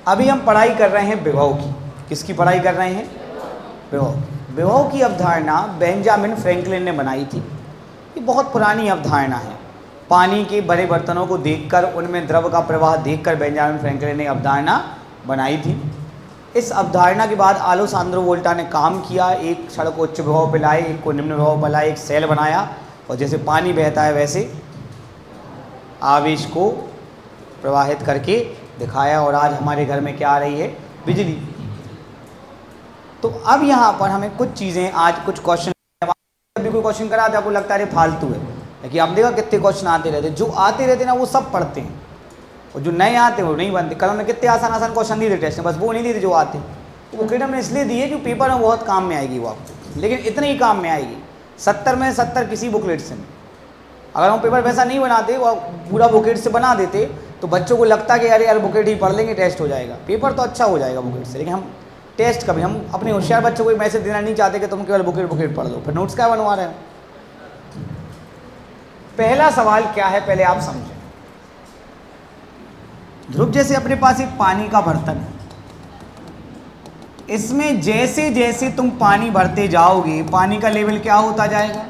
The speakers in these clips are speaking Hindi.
अभी हम पढ़ाई कर रहे हैं विभव की। किसकी पढ़ाई कर रहे हैं? विभव। विभव की अवधारणा बेंजामिन फ्रैंकलिन ने बनाई थी। ये बहुत पुरानी अवधारणा है। पानी के बड़े बर्तनों को देखकर उनमें द्रव का प्रवाह देखकर बेंजामिन फ्रैंकलिन ने अवधारणा बनाई थी। इस अवधारणा के बाद आलोसांद्रो वोल्टा ने काम किया, एक क्षण को उच्च विभव पर लाए, एक को निम्न विभव पर लाए, एक सेल बनाया और जैसे पानी बहता है वैसे आवेश को प्रवाहित करके दिखाया। और आज हमारे घर में क्या आ रही है? बिजली। तो अब यहाँ पर हमें कुछ चीज़ें, आज कुछ क्वेश्चन, जब भी कोई क्वेश्चन करा तो आपको लगता है फालतू है, लेकिन आप देखा कितने क्वेश्चन आते रहते, जो आते रहते ना वो सब पढ़ते हैं और जो नए आते हैं वो नहीं बनते। कल हमने कितने आसान आसान क्वेश्चन दिए थे टेस्ट में, बस वो नहीं दिए थे जो आते। तो वो क्रेडिट हमने इसलिए दिए कि पेपर में बहुत काम में आएगी वो आपको, लेकिन इतने ही काम में आएगी। 70 में 70 किसी बुकलेट से नहीं। अगर हम पेपर वैसा नहीं बनाते और पूरा बुकलेट से बना देते तो बच्चों को लगता कि अरे यार बुकलेट ही पढ़ लेंगे टेस्ट हो जाएगा। पेपर तो अच्छा हो जाएगा बुकलेट से, लेकिन हम टेस्ट कभी, हम अपने होशियार बच्चों को मैसेज देना नहीं चाहते कि तुम केवल बुकलेट पढ़ लो, फिर नोट्स क्या बनवा रहे हो। पहला सवाल क्या है पहले आप समझें। ध्रुव, जैसे अपने पास एक पानी का बर्तन है, इसमें जैसे जैसे तुम पानी भरते जाओगे पानी का लेवल क्या होता जाएगा?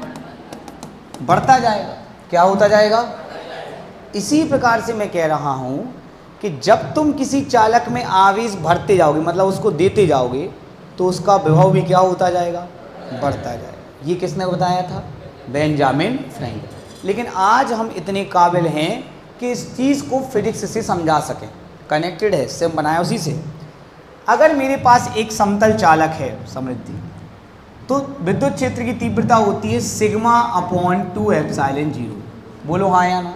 बढ़ता जाएगा। क्या होता जाएगा? इसी प्रकार से मैं कह रहा हूं कि जब तुम किसी चालक में आवेश भरते जाओगे, मतलब उसको देते जाओगे, तो उसका विभव भी क्या होता जाएगा? बढ़ता जाएगा। ये किसने बताया था? Benjamin Franklin. लेकिन आज हम इतने काबिल हैं कि इस चीज़ को फिजिक्स से समझा सकें। कनेक्टेड है, सिम बनाया उसी से। अगर मेरे पास एक समतल चालक है समृद्धि, तो विद्युत क्षेत्र की तीव्रता होती है सिग्मा अपॉन 2 एप्सिलॉन 0। बोलो हाँ या ना?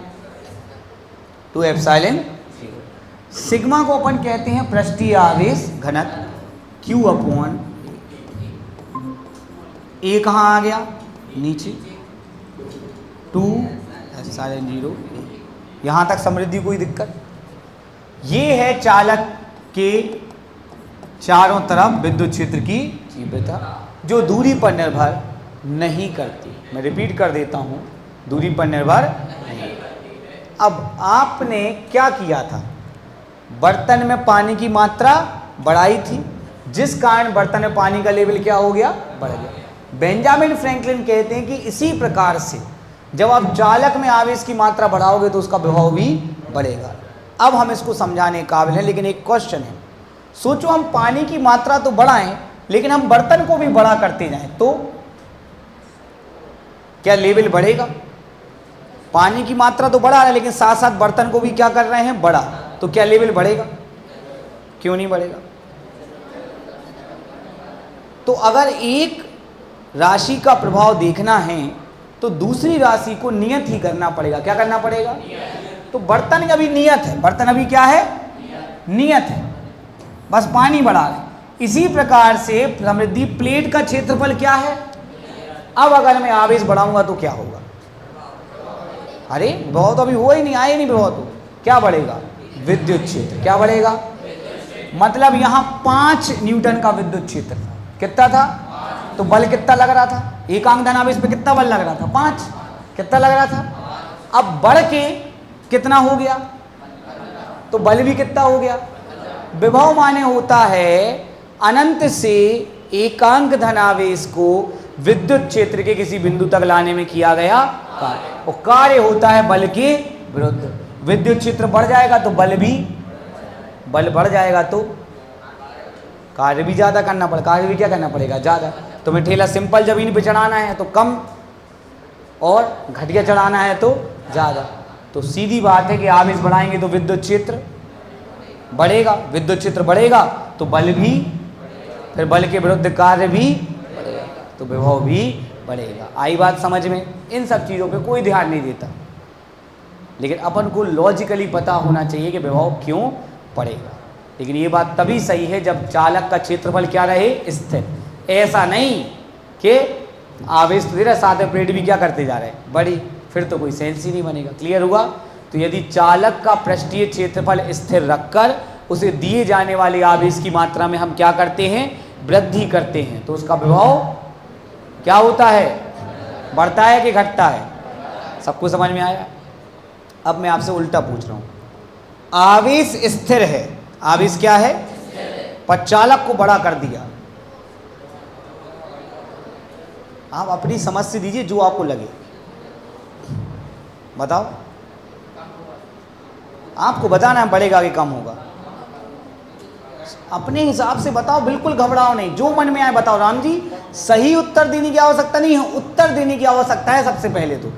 2 एप्सिलॉन 0। सिग्मा को अपन कहते हैं पृष्ठीय आवेश घनत्व, Q अपॉन ए कहाँ आ गया? नीचे 2 एप्सिलॉन 0। यहाँ तक समृद्धि कोई दिक्कत? ये है चालक के चारों तरफ विद्युत क्षेत्र की तीव्रता, जो दूरी पर निर्भर नहीं करती। मैं रिपीट कर देता हूँ, दूरी पर निर्भर नहीं। अब आपने क्या किया था? बर्तन में पानी की मात्रा बढ़ाई थी, जिस कारण बर्तन में पानी का लेवल क्या हो गया? बढ़ गया। बेंजामिन फ्रैंकलिन कहते हैं कि इसी प्रकार से जब आप चालक में आवेश की मात्रा बढ़ाओगे तो उसका विभव भी बढ़ेगा। अब हम इसको समझाने काबिल हैं, लेकिन एक क्वेश्चन है। सोचो हम पानी की मात्रा तो बढ़ाएं, लेकिन हम बर्तन को भी बड़ा करते जाएं तो क्या लेवल बढ़ेगा? पानी की मात्रा तो बढ़ा रहे हैं, लेकिन साथ साथ बर्तन को भी क्या कर रहे हैं? बड़ा। तो क्या लेवल बढ़ेगा? क्यों नहीं बढ़ेगा? तो अगर एक राशि का प्रभाव देखना है तो दूसरी राशि को नियत ही करना पड़ेगा। क्या करना पड़ेगा? तो बर्तन का भी नियत है। बर्तन अभी क्या है? नियत है, बस पानी बढ़ा रहे। इसी प्रकार से समृद्धि प्लेट का क्षेत्रफल क्या है? अब अगर मैं आवेश बढ़ाऊंगा तो क्या होगा? अरे विभव तो अभी हुआ ही नहीं, आए नहीं विभव, तो क्या बढ़ेगा? विद्युत क्षेत्र। क्या बढ़ेगा? मतलब यहाँ 5 न्यूटन का विद्युत क्षेत्र था। कितना था? तो बल कितना लग रहा था? एकांक धनावेश पे कितना बल लग रहा था? 5। कितना लग रहा था? अब बढ़ के कितना हो गया? तो बल भी कितना हो गया? विभव माने होता है अनंत से एकांक धनावेश को विद्युत क्षेत्र के किसी बिंदु तक लाने में किया गया कार्य, और कार्य होता है बल के विरुद्ध। विद्युत क्षेत्र बढ़ जाएगा तो बल बढ़ जाएगा, तो कार्य भी ज्यादा करना पड़ेगा। कार्य भी क्या करना पड़ेगा? ज्यादा। तुम्हें ठेला सिंपल जमीन पे चढ़ाना है तो कम, और घटिया चढ़ाना है तो ज्यादा। तो सीधी बात है कि आवेश बढ़ाएंगे तो विद्युत क्षेत्र बढ़ेगा, विद्युत क्षेत्र बढ़ेगा तो बल भी, फिर बल के विरुद्ध कार्य भी बढ़ेगा, तो विभव भी बढ़ेगा। आई बात समझ में? इन सब चीज़ों पे कोई ध्यान नहीं देता, लेकिन अपन को लॉजिकली पता होना चाहिए कि विभव क्यों बढ़ेगा। लेकिन ये बात तभी सही है जब चालक का क्षेत्रफल क्या रहे? स्थिर। ऐसा नहीं कि आवेश तो दे रहा, साथ में प्लेट भी क्या करते जा रहे हैं? बड़ी, फिर तो कोई सेंस ही नहीं बनेगा। क्लियर हुआ? तो यदि चालक का पृष्ठीय क्षेत्रफल स्थिर रखकर उसे दिए जाने वाले आवेश की मात्रा में हम क्या करते हैं? वृद्धि करते हैं, तो उसका विभव क्या होता है? बढ़ता है कि घटता है? सबको समझ में आया? अब मैं आपसे उल्टा पूछ रहा हूं। आवेश स्थिर है आवेश क्या है, पर चालक को बड़ा कर दिया। आप अपनी समझ से दीजिए जो आपको लगे, बताओ, आपको बताना पड़ेगा कि कम होगा, अपने हिसाब से बताओ, बिल्कुल घबराओ नहीं, जो मन में आए बताओ। राम जी सही उत्तर देने की आवश्यकता नहीं है, उत्तर देने की आवश्यकता है सबसे पहले। तो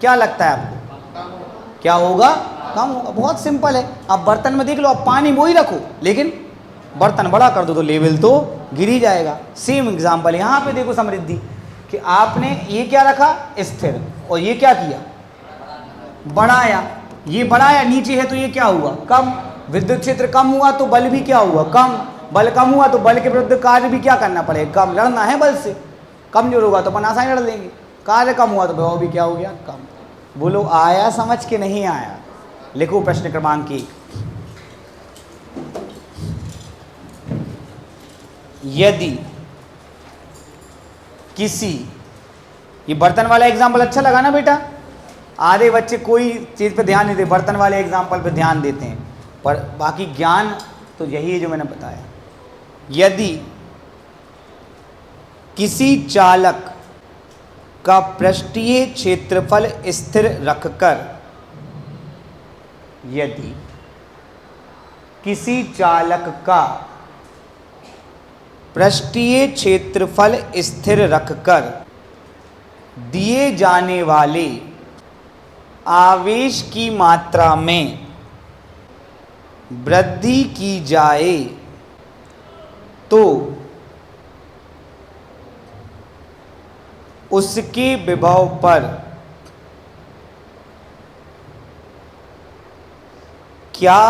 क्या लगता है आपको, क्या होगा, कम होगा, बहुत सिंपल है। अब बर्तन में देख लो, अब पानी वो ही रखो लेकिन बर्तन बड़ा कर दो तो लेवल तो गिर ही जाएगा। सेम एग्जाम्पल यहाँ पे देखो समृद्धि, कि आपने ये क्या रखा स्थिर, और ये क्या किया बढ़ाया, ये बढ़ाया नीचे है तो ये क्या हुआ कम, विद्युत क्षेत्र कम हुआ तो बल भी क्या हुआ कम, बल कम हुआ तो बल के विरुद्ध कार्य भी क्या करना पड़ेगा कम, लड़ना है बल से, कमजोर होगा तो अपन आसानी लड़ लेंगे, कार्य कम हुआ तो विभव भी क्या हो गया कम। बोलो आया समझ के नहीं आया, लिखो प्रश्न क्रमांक 1। यदि किसी, ये बर्तन वाला एग्जाम्पल अच्छा लगा ना बेटा, आधे बच्चे कोई चीज़ पे ध्यान नहीं देते, बर्तन वाले एग्जाम्पल पे ध्यान देते हैं, पर बाकी ज्ञान तो यही है जो मैंने बताया। यदि किसी चालक का पृष्ठीय क्षेत्रफल स्थिर रखकर, यदि किसी चालक का पृष्ठीय क्षेत्रफल स्थिर रखकर दिए जाने वाले आवेश की मात्रा में वृद्धि की जाए तो उसके विभव पर क्या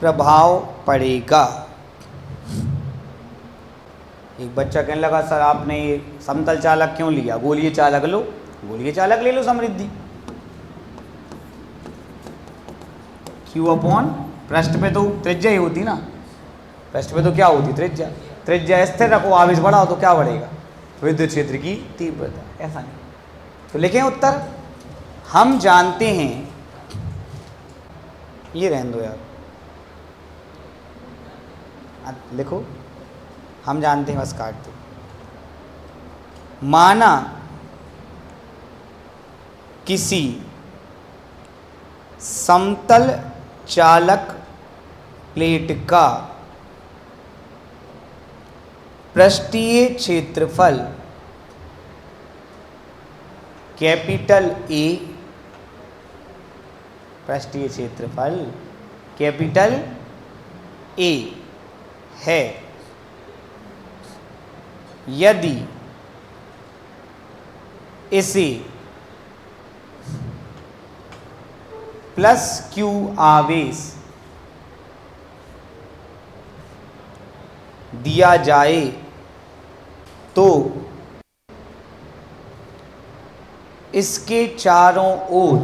प्रभाव पड़ेगा। एक बच्चा कहने लगा सर आपने ये समतल चालक क्यों लिया, गोलीय चालक लो, गोलीय चालक ले लो समृद्धि, Q अपॉन पृष्ठ पे तो त्रिज्या ही होती ना, पृष्ठ पे तो क्या होती त्रिज्या, त्रिज्या स्थिर रखो आवेश बढ़ाओ तो क्या बढ़ेगा विद्युत क्षेत्र की तीव्रता, ऐसा नहीं। तो लिखें उत्तर, हम जानते हैं, ये रहने दो यार, लिखो हम जानते हैं, बस काट दो। माना किसी समतल चालक प्लेट का पृष्ठीय क्षेत्रफल कैपिटल ए, पृष्ठीय क्षेत्रफल कैपिटल ए है, यदि इसे प्लस Q आवेश दिया जाए तो इसके चारों ओर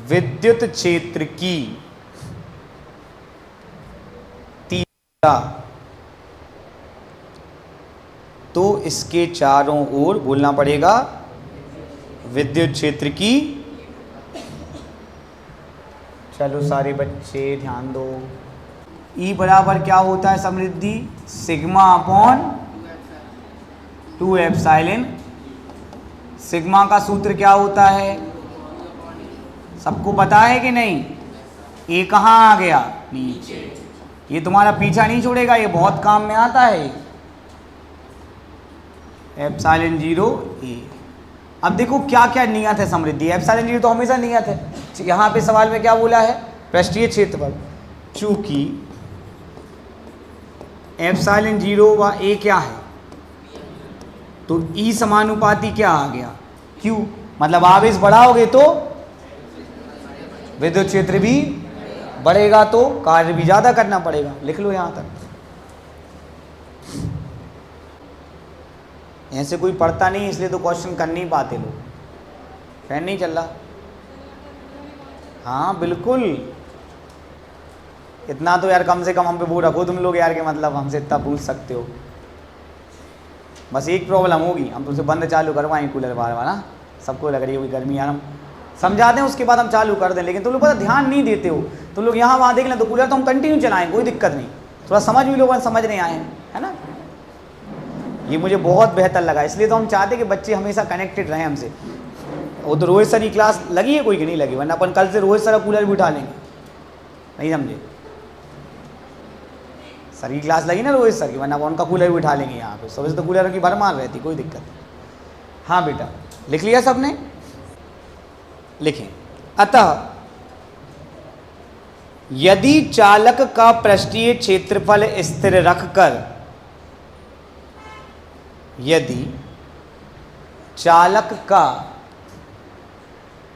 विद्युत क्षेत्र की तीव्रता, तो इसके चारों ओर बोलना पड़ेगा विद्युत क्षेत्र की, चलो सारे बच्चे ध्यान दो, E बराबर क्या होता है समृद्धि, सिग्मा अपॉन 2 एप्सिलॉन। सिग्मा का सूत्र क्या होता है, सबको पता है कि नहीं, ए कहाँ आ गया नीचे, ये तुम्हारा पीछा नहीं छोड़ेगा, ये बहुत काम में आता है, एप्सिलॉन 0 ए। अब देखो क्या क्या नियत है समृद्धि, एप्सिलॉन 0 तो हमेशा नियत है, यहाँ पे सवाल में क्या बोला है पृष्ठीय क्षेत्रफल, चूंकि एप्सिलॉन 0 व ए क्या है तो ई समानुपाती क्या आ गया Q, मतलब आवेश बढ़ाओगे तो विद्युत क्षेत्र भी बढ़ेगा तो कार्य भी ज्यादा करना पड़ेगा, लिख लो यहां तक। ऐसे कोई पढ़ता नहीं इसलिए तो क्वेश्चन कर नहीं पाते लोग, फैन नहीं चल रहा, हाँ बिल्कुल, इतना तो यार कम से कम हम पे वो रखो तुम लोग यार के, मतलब हमसे इतना पूछ सकते हो। बस एक प्रॉब्लम होगी, हम तुमसे बंद चालू करवाएं कूलर बार बार ना, सबको लग रही होगी गर्मी यार, हम समझा दें उसके बाद हम चालू कर दें, लेकिन तुम लोग पता ध्यान नहीं देते हो, तुम लोग यहाँ वहाँ देख लें तो कूलर तो हम कंटिन्यू चलाएं, कोई दिक्कत नहीं, थोड़ा समझ भी लोग समझ नहीं आए हैं, है ना। ये मुझे बहुत बेहतर लगा, इसलिए तो हम चाहते कि बच्चे हमेशा कनेक्टेड रहें हमसे। वो तो रोहित सर की क्लास लगी है कोई कि नहीं लगी, वरना अपन कल से रोहित सर का कूलर भी उठा लेंगे, नहीं समझे। सर की क्लास लगी ना रोहित सर की, वरना उनका कूलर भी उठा लेंगे यहाँ पे, सुबह से तो कूलर की भरमार रहती, कोई दिक्कत नहीं। हाँ बेटा लिख लिया सबने, लिखें। अतः यदि चालक का पृष्ठीय क्षेत्रफल स्थिर रखकर, यदि चालक का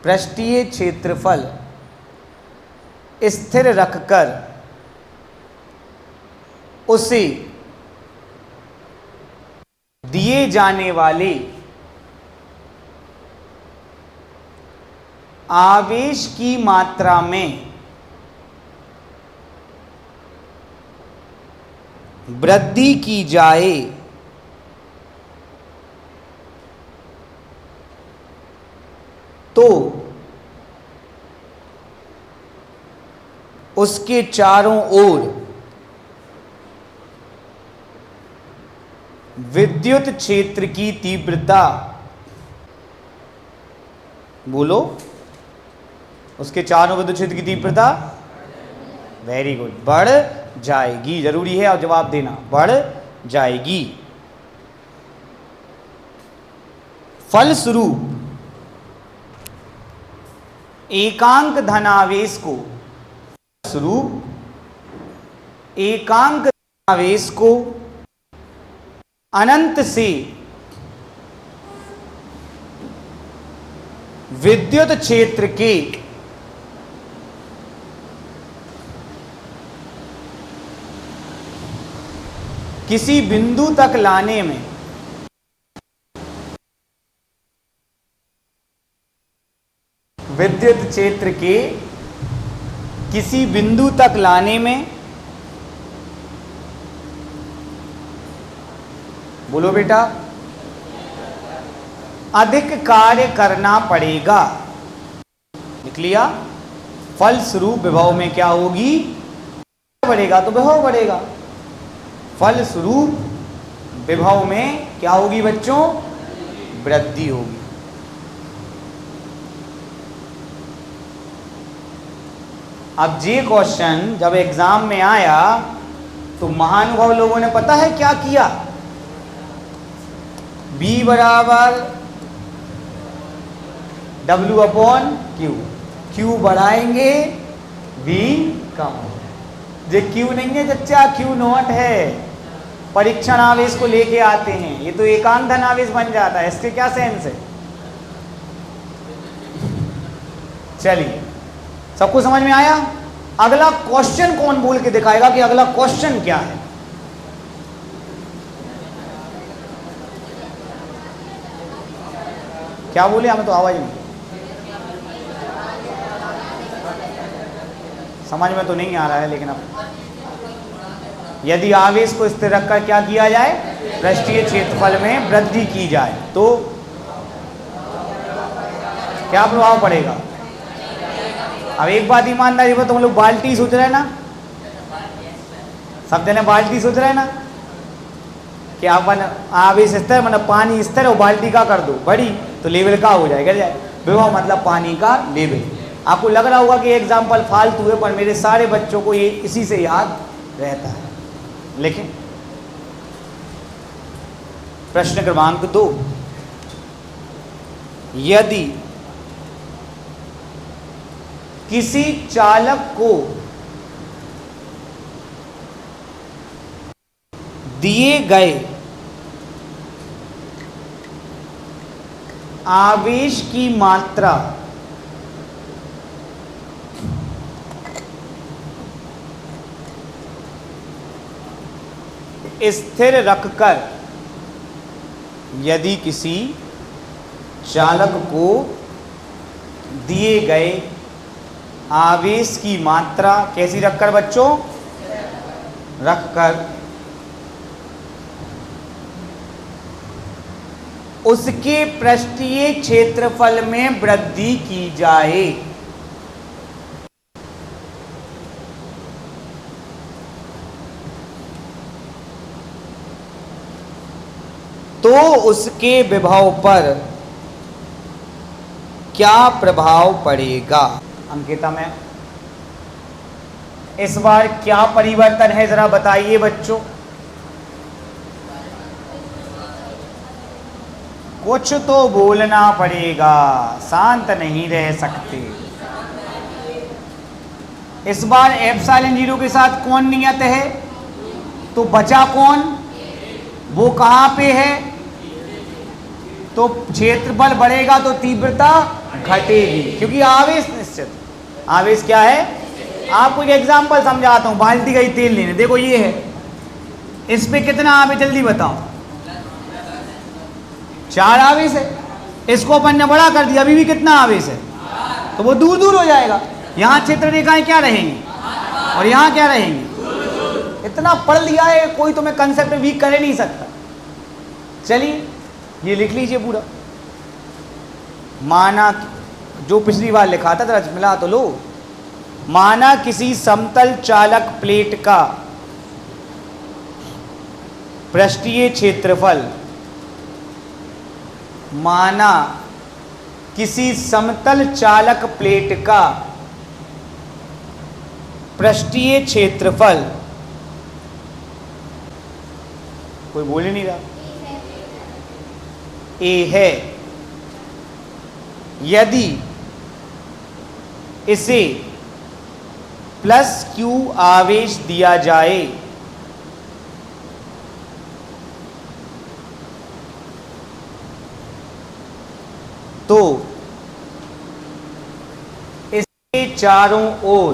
पृष्ठीय क्षेत्रफल स्थिर रखकर उसे दिए जाने वाले आवेश की मात्रा में वृद्धि की जाए तो उसके चारों ओर विद्युत क्षेत्र की तीव्रता, बोलो, उसके चारों विद्युत क्षेत्र की तीव्रता, वेरी गुड, बढ़ जाएगी। जरूरी है और जवाब देना, बढ़ जाएगी। फलस्वरूप एकांक धनावेश को, स्वरूप एकांक धनावेश को अनंत से विद्युत क्षेत्र के किसी बिंदु तक लाने में विद्युत क्षेत्र के किसी बिंदु तक लाने में, बोलो बेटा, अधिक कार्य करना पड़ेगा। लिख लिया। फलस्वरूप विभव में क्या होगी, बढ़ेगा तो विभव बढ़ेगा। फलस्वरूप विभव में क्या होगी बच्चों, वृद्धि होगी। अब ये क्वेश्चन जब एग्जाम में आया तो महानुभाव लोगों ने पता है क्या किया, B बराबर W अपॉन Q, Q बढ़ाएंगे V कम। ये Q नहीं है चच्चा, Q नॉट है, परीक्षण आवेश को लेके आते हैं, ये तो एकांक धन आवेश बन जाता है, इसके क्या सेंस है। चलिए सबको समझ में आया। अगला क्वेश्चन कौन बोल के दिखाएगा कि अगला क्वेश्चन क्या है। क्या बोले, हमें तो आवाज नहीं समझ में तो नहीं आ रहा है, लेकिन अब यदि आवेश को स्थिर रखकर क्या किया जाए, पृष्ठीय क्षेत्रफल में वृद्धि की जाए तो क्या प्रभाव पड़ेगा। अब एक बात ईमानदारी पर, तुम लोग बाल्टी सोच रहे हैं ना, सब जने बाल्टी सोच रहे हैं ना कि अपन आवेश स्थिर मतलब पानी स्थिर और बाल्टी का कर दो बड़ी तो लेवल का हो जाएगा, विभव मतलब पानी का लेवल। आपको लग रहा होगा कि एग्जाम्पल फालतू है, पर मेरे सारे बच्चों को ये इसी से याद रहता है। लेकिन प्रश्न क्रमांक 2, यदि किसी चालक को दिए गए आवेश की मात्रा स्थिर रखकर, यदि किसी चालक को दिए गए आवेश की मात्रा कैसी रखकर बच्चों, रखकर उसके पृष्ठीय क्षेत्रफल में वृद्धि की जाए। तो उसके विभव पर क्या प्रभाव पड़ेगा। अंकिता मैम, इस बार क्या परिवर्तन है जरा बताइए बच्चों। कुछ तो बोलना पड़ेगा, शांत नहीं रह सकते। इस बार एप्सिलॉन जीरो के साथ कौन नियत है, तो बचा कौन, वो कहां पे है, तो क्षेत्रफल बढ़ेगा तो तीव्रता घटेगी, क्योंकि आवेश निश्चित। आवेश क्या है, आपको एक एग्जांपल समझाता हूं। बाल्टी गई तेल लेने, देखो ये है, इस पे कितना आवेश जल्दी बताओ, 4 आवेश है। इसको अपन ने बड़ा कर दिया, अभी भी कितना आवेश है, तो वो दूर दूर हो जाएगा। यहां क्षेत्र रेखाएं क्या रहेंगी और यहां क्या रहेंगी। इतना पढ़ लिया है, कोई तुम्हें कंसेप्ट वीक कर नहीं सकता। चलिए ये लिख लीजिए पूरा। माना, जो पिछली बार लिखा था जरा मिला तो लो। माना किसी समतल चालक प्लेट का पृष्ठीय क्षेत्रफल, माना किसी समतल चालक प्लेट का पृष्ठीय क्षेत्रफल, कोई बोल ही नहीं रहा, ए है। यदि इसे प्लस Q आवेश दिया जाए तो इसके चारों ओर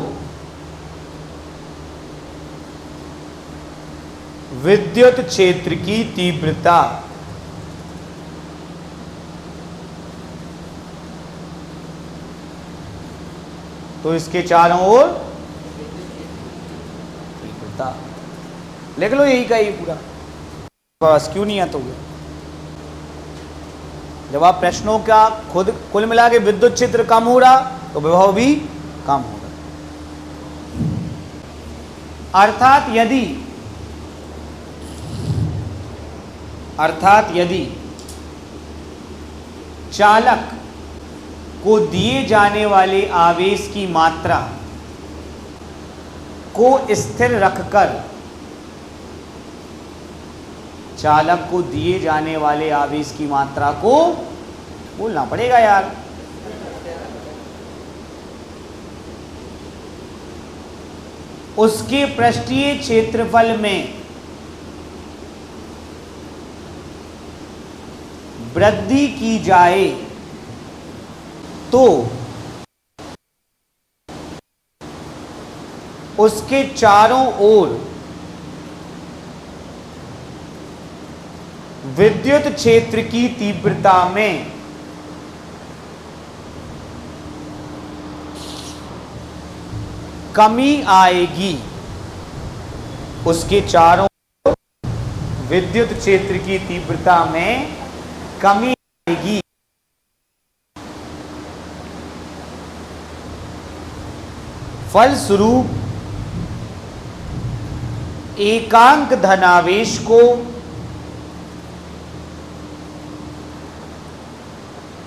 विद्युत क्षेत्र की तीव्रता तो इसके चारों ओर तीव्रता लिख लो, यही का ही पूरा। बस क्यों नहीं आता हुआ। जब आप प्रश्नों का खुद कुल मिला के विद्युत क्षेत्र कम हो रहा तो विभव भी कम होगा। अर्थात यदि चालक को दिए जाने वाले आवेश की मात्रा को स्थिर रखकर, चालक को दिए जाने वाले आवेश की मात्रा को, बोलना पड़ेगा यार, उसके पृष्ठीय क्षेत्रफल में वृद्धि की जाए तो उसके चारों ओर विद्युत क्षेत्र की तीव्रता में कमी आएगी। उसके चारों ओर विद्युत क्षेत्र की तीव्रता में कमी आएगी। फलस्वरूप एकांक धनावेश को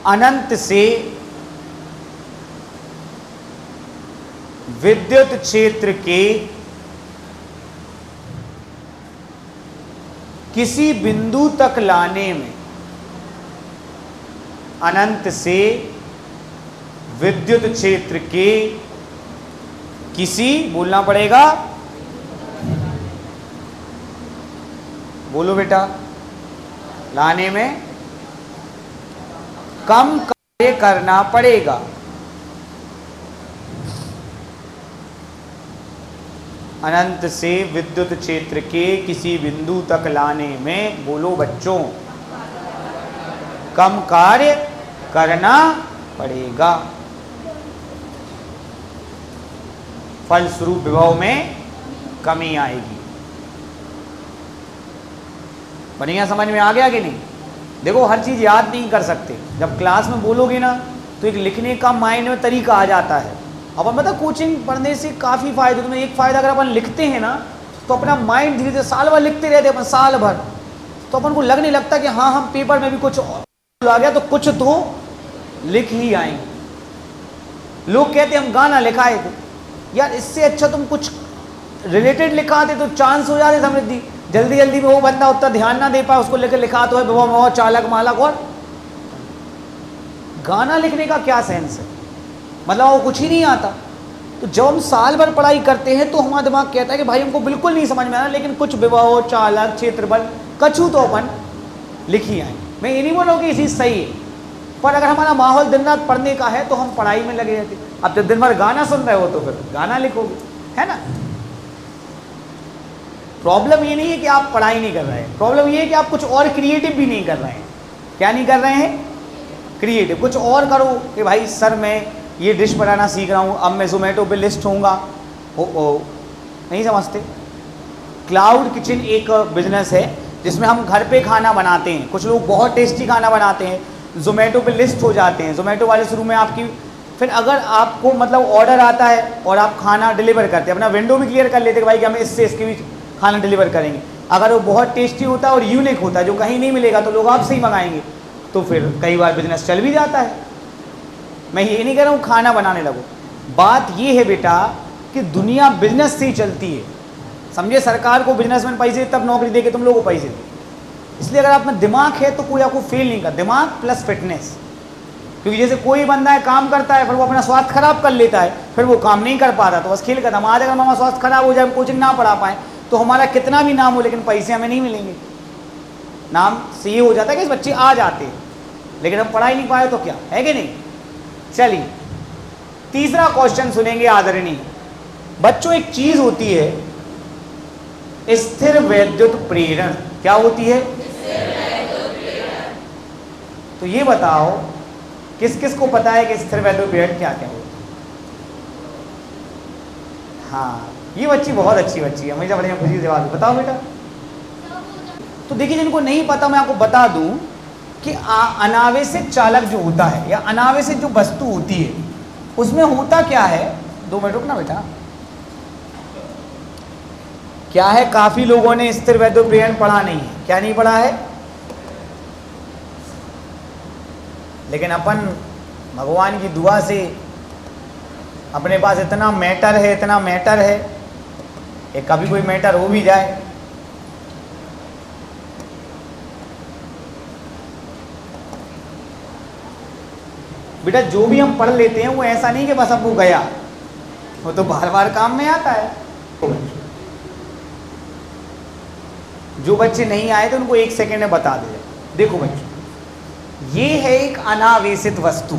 अनंत से विद्युत क्षेत्र के किसी बिंदु तक लाने में, अनंत से विद्युत क्षेत्र के किसी, बोलना पड़ेगा, बोलो बेटा, लाने में कम कार्य करना पड़ेगा। अनंत से विद्युत क्षेत्र के किसी बिंदु तक लाने में, बोलो बच्चों, कम कार्य करना पड़ेगा। फलस्वरूप विभव में कमी आएगी। बढ़िया समझ में आ गया कि नहीं। देखो हर चीज़ याद नहीं कर सकते, जब क्लास में बोलोगे ना तो एक लिखने का माइंड में तरीका आ जाता है। अपन मतलब कोचिंग पढ़ने से काफ़ी फ़ायदे, तुम्हें एक फ़ायदा, अगर अपन लिखते हैं ना तो अपना माइंड धीरे धीरे साल भर लिखते रहते अपन, साल भर, तो अपन को लग नहीं लगता कि हाँ हम पेपर में भी कुछ आ गया तो कुछ तो लिख ही आएंगे। लोग कहते हम गाना लिखाए थे, यार इससे अच्छा तुम कुछ रिलेटेड लिखाते तो चांस हो जाते समृद्धि। जल्दी जल्दी में वो बंदा उतना ध्यान ना दे पाए, उसको लेकर लिखा तो है बहुत चालक मालक, और गाना लिखने का क्या सेंस है, मतलब वो कुछ ही नहीं आता। तो जब हम साल भर पढ़ाई करते हैं तो हमारा दिमाग कहता है कि भाई हमको बिल्कुल नहीं समझ में आ रहा, लेकिन कुछ विवाह चालक क्षेत्रफल कछु तो अपन लिख ही आए। मैं ये नहीं बोल रहा हूँ कि ये चीज़ सही है, पर अगर हमारा माहौल दिन रात पढ़ने का है तो हम पढ़ाई में लगे रहते। अब जब दिन भर गाना सुन रहे हो तो फिर गाना लिखोगे, है ना। प्रॉब्लम ये नहीं है कि आप पढ़ाई नहीं कर रहे हैं, प्रॉब्लम ये है कि आप कुछ और क्रिएटिव भी नहीं कर रहे हैं। क्या नहीं कर रहे हैं? क्रिएटिव कुछ और करो कि भाई सर मैं ये डिश बनाना सीख रहा हूँ, अब मैं जोमेटो पे लिस्ट होऊंगा। नहीं समझते। क्लाउड किचन एक बिजनेस है जिसमें हम घर पे खाना बनाते हैं, कुछ लोग बहुत टेस्टी खाना बनाते हैं, जोमेटो पे लिस्ट हो जाते हैं। जोमेटो वाले शुरू में आपकी, फिर अगर आपको मतलब ऑर्डर आता है और आप खाना डिलीवर करते हैं, अपना विंडो भी क्लियर कर लेते हैं कि भाई कि हमें इससे इसके बीच खाना डिलीवर करेंगे। अगर वो बहुत टेस्टी होता है और यूनिक होता है जो कहीं नहीं मिलेगा तो लोग आपसे ही मंगाएंगे, तो फिर कई बार बिजनेस चल भी जाता है। मैं ये नहीं कह रहा हूँ खाना बनाने लगो, बात ये है बेटा कि दुनिया बिजनेस से ही चलती है। समझे, सरकार को बिजनेसमैन पैसे तब नौकरी देके तुम लोगों को पैसे दे। इसलिए अगर आप में दिमाग है तो कोई आपको फेल नहीं कर, दिमाग प्लस फिटनेस। क्योंकि जैसे कोई बंदा है काम करता है फिर वो अपना स्वास्थ्य खराब कर लेता है, फिर वो काम नहीं कर पाता, तो बस खेल खत्म। आज अगर हमारा स्वास्थ्य खराब हो जाए, हम कोचिंग ना पढ़ा पाए, तो हमारा कितना भी नाम हो लेकिन पैसे हमें नहीं मिलेंगे। नाम से ये हो जाता है कि इस बच्चे आ जाते हैं, लेकिन हम पढ़ा ही नहीं पाए तो क्या है कि नहीं। चलिए तीसरा क्वेश्चन सुनेंगे आदरणीय बच्चों। एक चीज होती है स्थिर वैद्युत प्रेरण। क्या होती है? तो ये बताओ किस किस को पता है कि स्थिर वैद्युत प्रेरण क्या क्या होती है? हाँ, ये बच्ची बहुत अच्छी बच्ची है, हमेशा बड़े खुशी से जवाब बताओ बेटा। तो देखिए जिनको नहीं पता मैं आपको बता दूं कि अनावेशित चालक जो होता है या अनावेशित जो वस्तु होती है उसमें होता क्या है। 2 मिनट रुकना बेटा। क्या है, काफी लोगों ने स्थिर वैद्युत प्रेरण पढ़ा नहीं है। क्या नहीं पढ़ा है? लेकिन अपन भगवान की दुआ से अपने पास इतना मैटर है, इतना मैटर है, एक कभी कोई मैटर हो भी जाए बेटा, जो भी हम पढ़ लेते हैं वो ऐसा नहीं कि बस अब वो गया, वो तो बार बार काम में आता है। जो बच्चे नहीं आए थे उनको 1 सेकेंड में बता दे। देखो बच्चों, ये है एक अनावेशित वस्तु,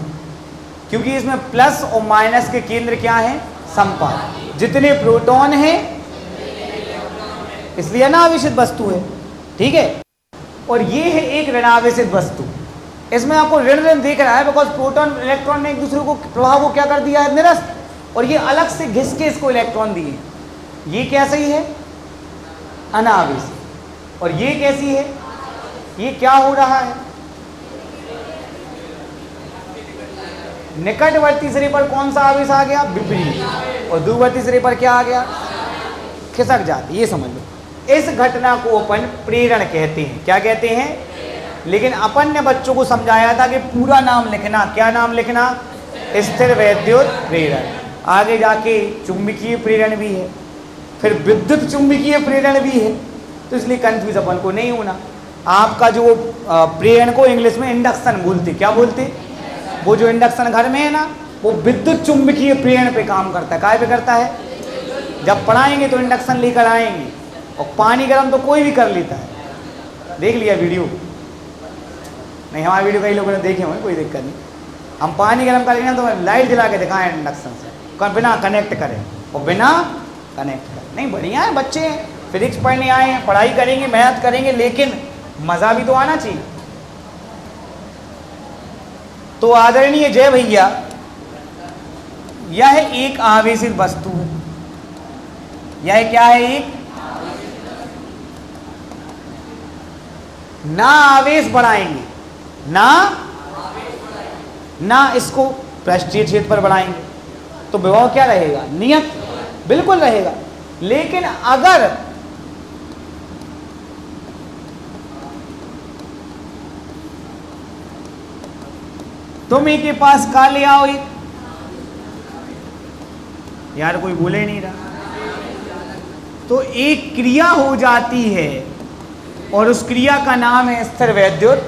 क्योंकि इसमें प्लस और माइनस के केंद्र क्या है? समपात। जितने प्रोटॉन हैं इसलिए अनावेशित वस्तु है, ठीक है। और ये है एक ऋणावेशित वस्तु, इसमें आपको ऋण ऋण दिख रहा है बिकॉज प्रोटॉन इलेक्ट्रॉन ने एक दूसरे को प्रभाव को क्या कर दिया है? निरस्त। और ये अलग से घिस के इसको इलेक्ट्रॉन दिए। ये कैसे ही है? अनावेशित। और ये कैसी है? ये क्या हो रहा है? निकटवर्ती सिरे पर कौन सा आवेश आ गया? विपरीत। और दूरवर्ती सिरे पर क्या आ गया? खिसक जाती। ये समझ लो, इस घटना को अपन प्रेरण कहते हैं। क्या कहते हैं? लेकिन अपन ने बच्चों को समझाया था कि पूरा नाम लिखना। क्या नाम लिखना? स्थिर वैद्युत प्रेरण। आगे जाके चुंबकीय प्रेरण भी है, फिर विद्युत चुंबकीय प्रेरण भी है, तो इसलिए कंफ्यूज अपन को नहीं होना। आपका जो प्रेरण को इंग्लिश में इंडक्शन बोलते। क्या बोलते? वो जो इंडक्शन घर में है ना, वो विद्युत चुंबकीय प्रेरण पे काम करता है। काय पे करता है? जब पढ़ाएंगे तो इंडक्शन लेकर आएंगे, और पानी गर्म तो कोई भी कर लेता है। देख लिया वीडियो? नहीं, हमारे वीडियो कई लोगों ने देखे होंगे, कोई दिक्कत नहीं। हम पानी गर्म करेंगे तो लाइट जला के दिखाएं इंडक्शन से, बिना कनेक्ट करें और बिना कनेक्ट करें। नहीं, बढ़िया है, बच्चे फिजिक्स पढ़ने आए हैं, पढ़ाई करेंगे, मेहनत करेंगे, लेकिन मज़ा भी तो आना चाहिए। तो आदरणीय जय भैया, यह एक आवेशित वस्तु है। यह क्या है? एक ना आवेश बढ़ाएंगे ना इसको पृष्ठीय क्षेत्र पर बढ़ाएंगे, तो विभव क्या रहेगा? नियत बिल्कुल रहेगा। लेकिन अगर तुम के पास का ले आओ एक, यार कोई बोले नहीं रहा, तो एक क्रिया हो जाती है और उस क्रिया का नाम है स्थिर वैद्युत,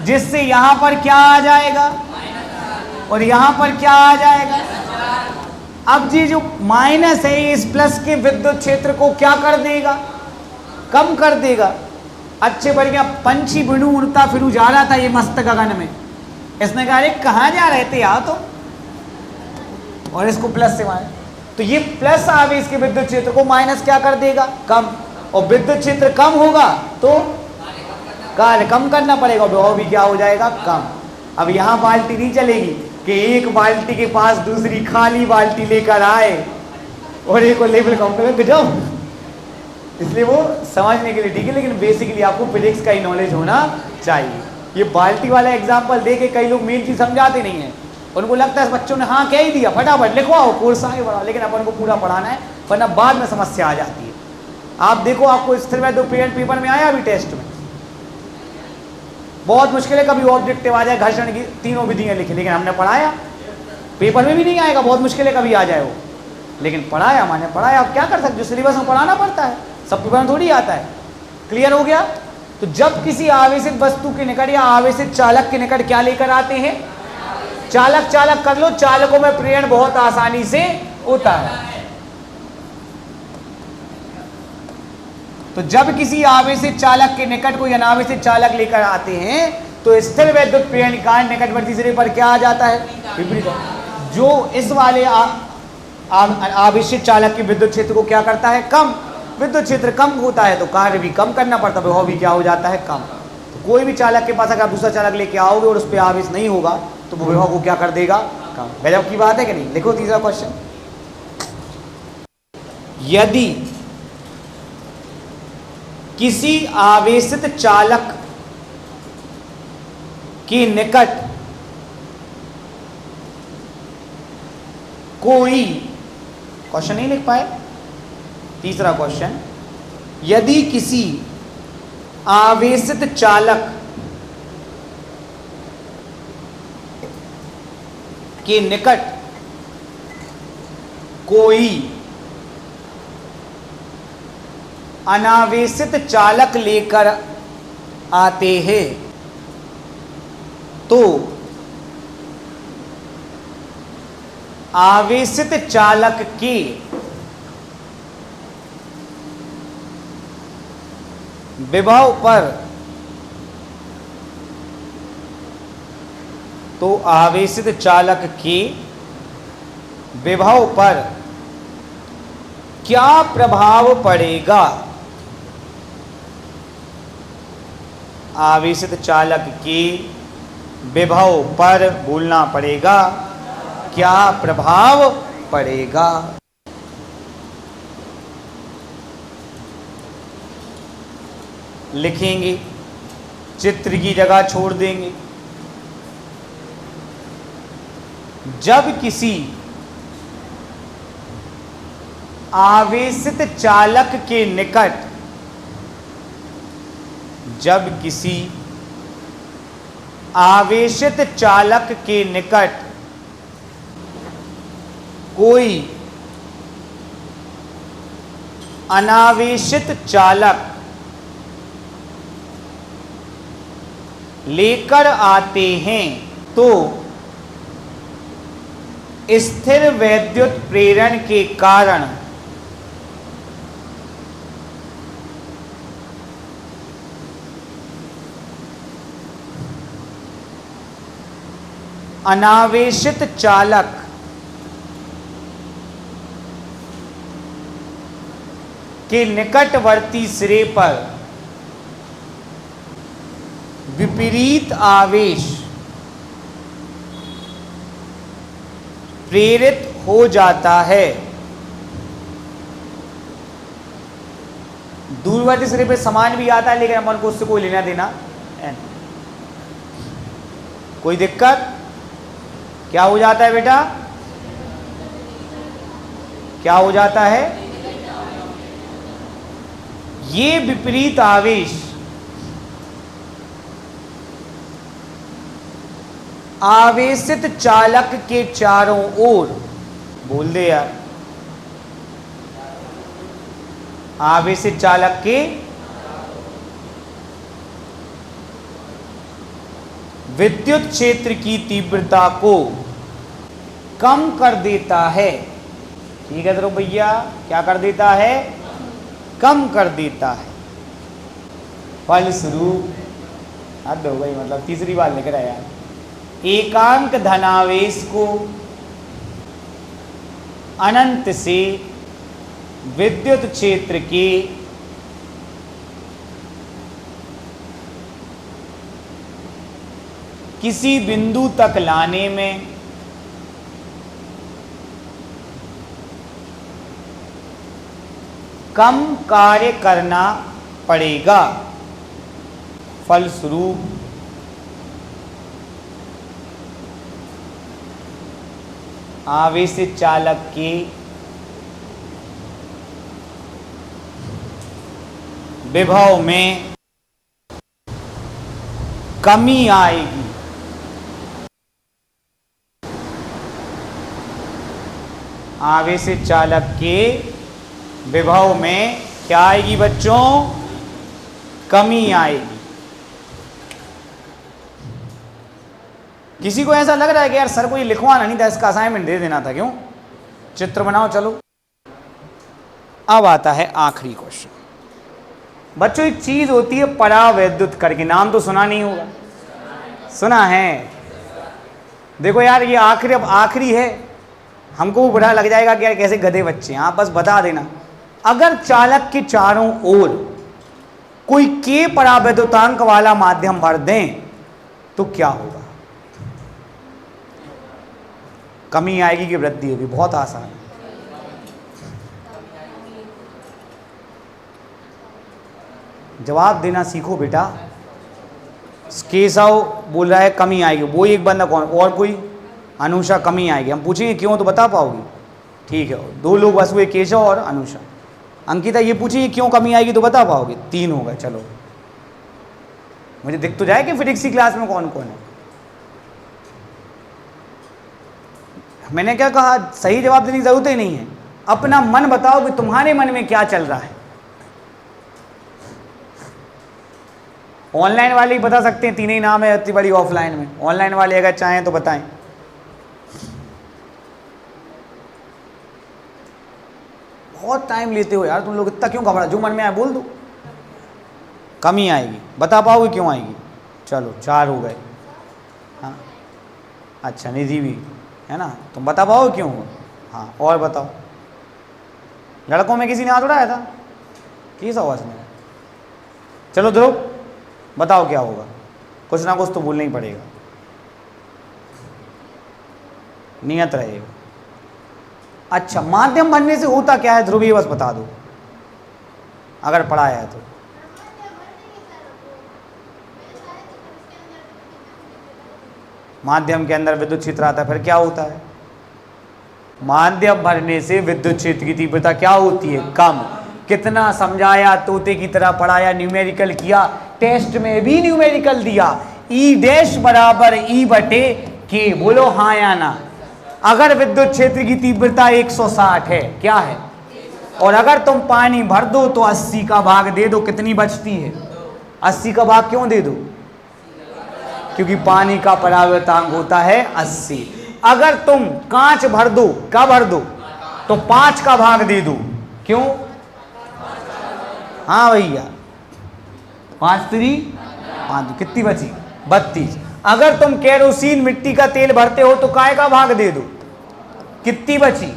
जिससे यहां पर क्या आ जाएगा और यहां पर क्या आ जाएगा। अब ये जो माइनस है इस प्लस के विद्युत क्षेत्र को क्या कर देगा? कम कर देगा। अच्छे बढ़िया पंछी बिनु उड़ता फिर जा रहा था ये मस्त गगन में, इसने कहा अरे कहाँ जा रहे थे यार तो, और इसको प्लस से मारे, तो ये प्लस आवेश के विद्युत क्षेत्र को माइनस क्या कर देगा? कम। और विद्युत क्षेत्र कम होगा तो कार्य कम करना पड़ेगा, विभव भी क्या हो जाएगा? कम। अब यहां बाल्टी नहीं चलेगी कि एक बाल्टी के पास दूसरी खाली बाल्टी लेकर आए और एक लेवल कम कर जाओ, इसलिए वो समझने के लिए ठीक है, लेकिन बेसिकली आपको फिजिक्स का ही नॉलेज होना चाहिए। ये बाल्टी वाला एग्जाम्पल दे के कई लोग मेन चीज समझाते नहीं है, उनको लगता है बच्चों ने हाँ कह ही दिया फटाफट लिखवाओ कोर्स आगे बढ़ाओ, लेकिन अपन को पूरा पढ़ाना है, वरना बाद में समस्या आ जाती है। आप देखो आपको स्थिर वैद्युत पीरियड पेपर में आया अभी टेस्ट में, बहुत मुश्किल है कभी ऑब्जेक्टिव आ जाए घर्षण की तीनों विधियां लिखी, लेकिन हमने पढ़ाया। पेपर में भी नहीं आएगा, बहुत मुश्किल है कभी आ जाए वो, लेकिन पढ़ाया, मैंने पढ़ाया। आप क्या कर सकते, जो सिलेबस में पढ़ाना पड़ता है, सब पेपर में थोड़ी आता है। क्लियर हो गया? तो जब किसी आवेशित वस्तु के निकट या आवेशित चालक के निकट क्या लेकर आते हैं? चालक। चालक कर लो, चालकों में प्रेरण बहुत आसानी से होता है। तो जब किसी आवेशित चालक के निकट कोई अनावेशित चालक लेकर आते हैं तो स्थिर वैद्युत प्रेरण कांड निकटवर्ती सिरे पर क्या आ जाता है? विपरीत। जो इस वाले आवेशित चालक के विद्युत क्षेत्र को क्या करता है? कम। विद्युत क्षेत्र कम होता है तो कार्य भी कम करना पड़ता है, विभव भी क्या हो जाता है? कम। तो कोई भी चालक के पास अगर आप दूसरा चालक लेके आओगे और उस पर आवेश नहीं होगा तो वो विभव को क्या कर देगा? कम। गजब की बात है कि नहीं? लिखो तीसरा क्वेश्चन। यदि किसी आवेशित चालक के निकट कोई, क्वेश्चन नहीं लिख पाए, तीसरा क्वेश्चन, यदि किसी आवेशित चालक के निकट कोई अनावेशित चालक लेकर आते हैं तो आवेशित चालक के विभव पर, तो आवेशित चालक के विभव पर क्या प्रभाव पड़ेगा? आवेशित चालक के विभव पर बोलना पड़ेगा क्या प्रभाव पड़ेगा। लिखेंगे, चित्र की जगह छोड़ देंगे। जब किसी आवेशित चालक के निकट, जब किसी आवेशित चालक के निकट कोई अनावेशित चालक लेकर आते हैं तो स्थिर वैद्युत प्रेरण के कारण अनावेशित चालक के निकटवर्ती सिरे पर विपरीत आवेश प्रेरित हो जाता है। दूरवर्ती सिरे पे समान भी आता है, लेकिन अपन को उससे कोई लेना देना है। कोई दिक्कत? क्या हो जाता है बेटा? क्या हो जाता है? ये विपरीत आवेश आवेशित चालक के चारों ओर, बोल दे यार, आवेशित चालक के विद्युत क्षेत्र की तीव्रता को कम कर देता है। ठीक है ध्रुव भैया, क्या कर देता है? कम कर देता है। फलस्वरूप, हद हो गई, मतलब तीसरी बार लिख रहा है यार, एकांक धनावेश को अनंत से विद्युत क्षेत्र के किसी बिंदु तक लाने में कम कार्य करना पड़ेगा। फलस्वरूप आवेशित चालक के विभव में कमी आएगी। आवेशित चालक के विभव में क्या आएगी बच्चों? कमी आएगी। किसी को ऐसा लग रहा है कि यार सर को ये लिखवाना नहीं था, इसका असाइनमेंट दे देना था, क्यों? चित्र बनाओ चलो। अब आता है आखिरी क्वेश्चन। बच्चों एक चीज होती है परावैद्युत करके, नाम तो सुना नहीं होगा, सुना है? देखो यार ये आखिरी, अब आखिरी है, हमको बुरा लग जाएगा कि यार कैसे गधे बच्चे हैं। आप बस बता देना, अगर चालक के चारों ओर कोई के परावैद्युतांक वाला माध्यम भर दें तो क्या होगा? कमी आएगी कि वृद्धि होगी? बहुत आसान है। जवाब देना सीखो बेटा। केशव बोल रहा है कमी आएगी, वो एक बंदा कौन? और कोई? अनुषा कमी आएगी। हम पूछेंगे क्यों तो बता पाओगी? ठीक है, दो लोग बस हुए, केशव और अनुषा। अंकिता ये पूछेंगे क्यों कमी आएगी तो बता पाओगे? तीन हो गए। चलो मुझे दिख तो जाए कि फिजिक्स की क्लास में कौन कौन है। मैंने क्या कहा? सही जवाब देने की जरूरत ही नहीं है, अपना मन बताओ कि तुम्हारे मन में क्या चल रहा है। ऑनलाइन वाले ही बता सकते हैं, तीन ही नाम है इतनी बड़ी ऑफलाइन में। ऑनलाइन वाले अगर चाहें तो बताएं। बहुत टाइम लेते हो यार तुम लोग, इतना क्यों घबरा? जो मन में आए बोल दो। कमी आएगी, बता पाओगे क्यों आएगी? चलो 4 हो गए। हाँ अच्छा, निधि भी है ना, तुम बता पाओगे क्यों? हाँ और बताओ। लड़कों में किसी ने हाथ उठाया था? किसा आवाज में? चलो ध्रुव बताओ क्या होगा? कुछ ना कुछ तो बोलना ही पड़ेगा, नियत रहेगा। अच्छा, माध्यम बनने से होता क्या है ध्रुव, ये बस बता दो अगर पढ़ाया है तो। माध्यम के अंदर विद्युत क्षेत्र आता है, फिर क्या होता है? माध्यम भरने से विद्युत क्षेत्र की तीव्रता क्या होती है? कम। कितना समझाया, तोते की तरह पढ़ाया, न्यूमेरिकल किया, टेस्ट में भी न्यूमेरिकल दिया। ई डैश बराबर ई बटे के, बोलो हाँ या ना। अगर विद्युत क्षेत्र की तीव्रता 160 है, क्या है? और अगर तुम पानी भर दो तो 80 का भाग दे दो, कितनी बचती है? 80 का भाग क्यों दे दो? क्योंकि पानी का परावर्तांक होता है 80। अगर तुम कांच भर दो, क्या भर दो? तो 5 का भाग दे दो, क्यों? हाँ भैया, 5 3 5, कितनी बची? 32। अगर तुम केरोसिन मिट्टी का तेल भरते हो तो काय का भाग दे दो, कितनी बची?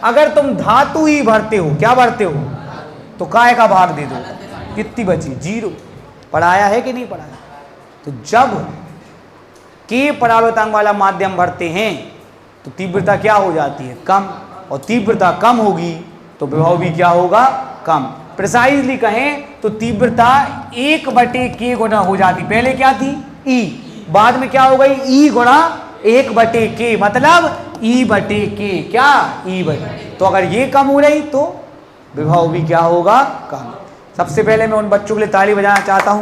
अगर तुम धातु ही भरते हो, क्या भरते हो, तो काय का भाग दे दो, कितनी बची? 0। पढ़ाया है कि नहीं पढ़ाया? तो जब के परावर्तांक वाला माध्यम भरते हैं तो तीव्रता क्या हो जाती है? कम। और तीव्रता कम होगी तो विभव भी क्या होगा? कम। प्रिसाइजली कहें तो तीव्रता 1/k गुना हो जाती। पहले क्या थी? ई। बाद में क्या हो गई, ई गुणा 1/k, मतलब E/k, क्या E/, तो अगर ये कम हो रही तो विभव भी क्या होगा, कम। सबसे पहले मैं उन बच्चों के लिए ताली बजाना चाहता हूं,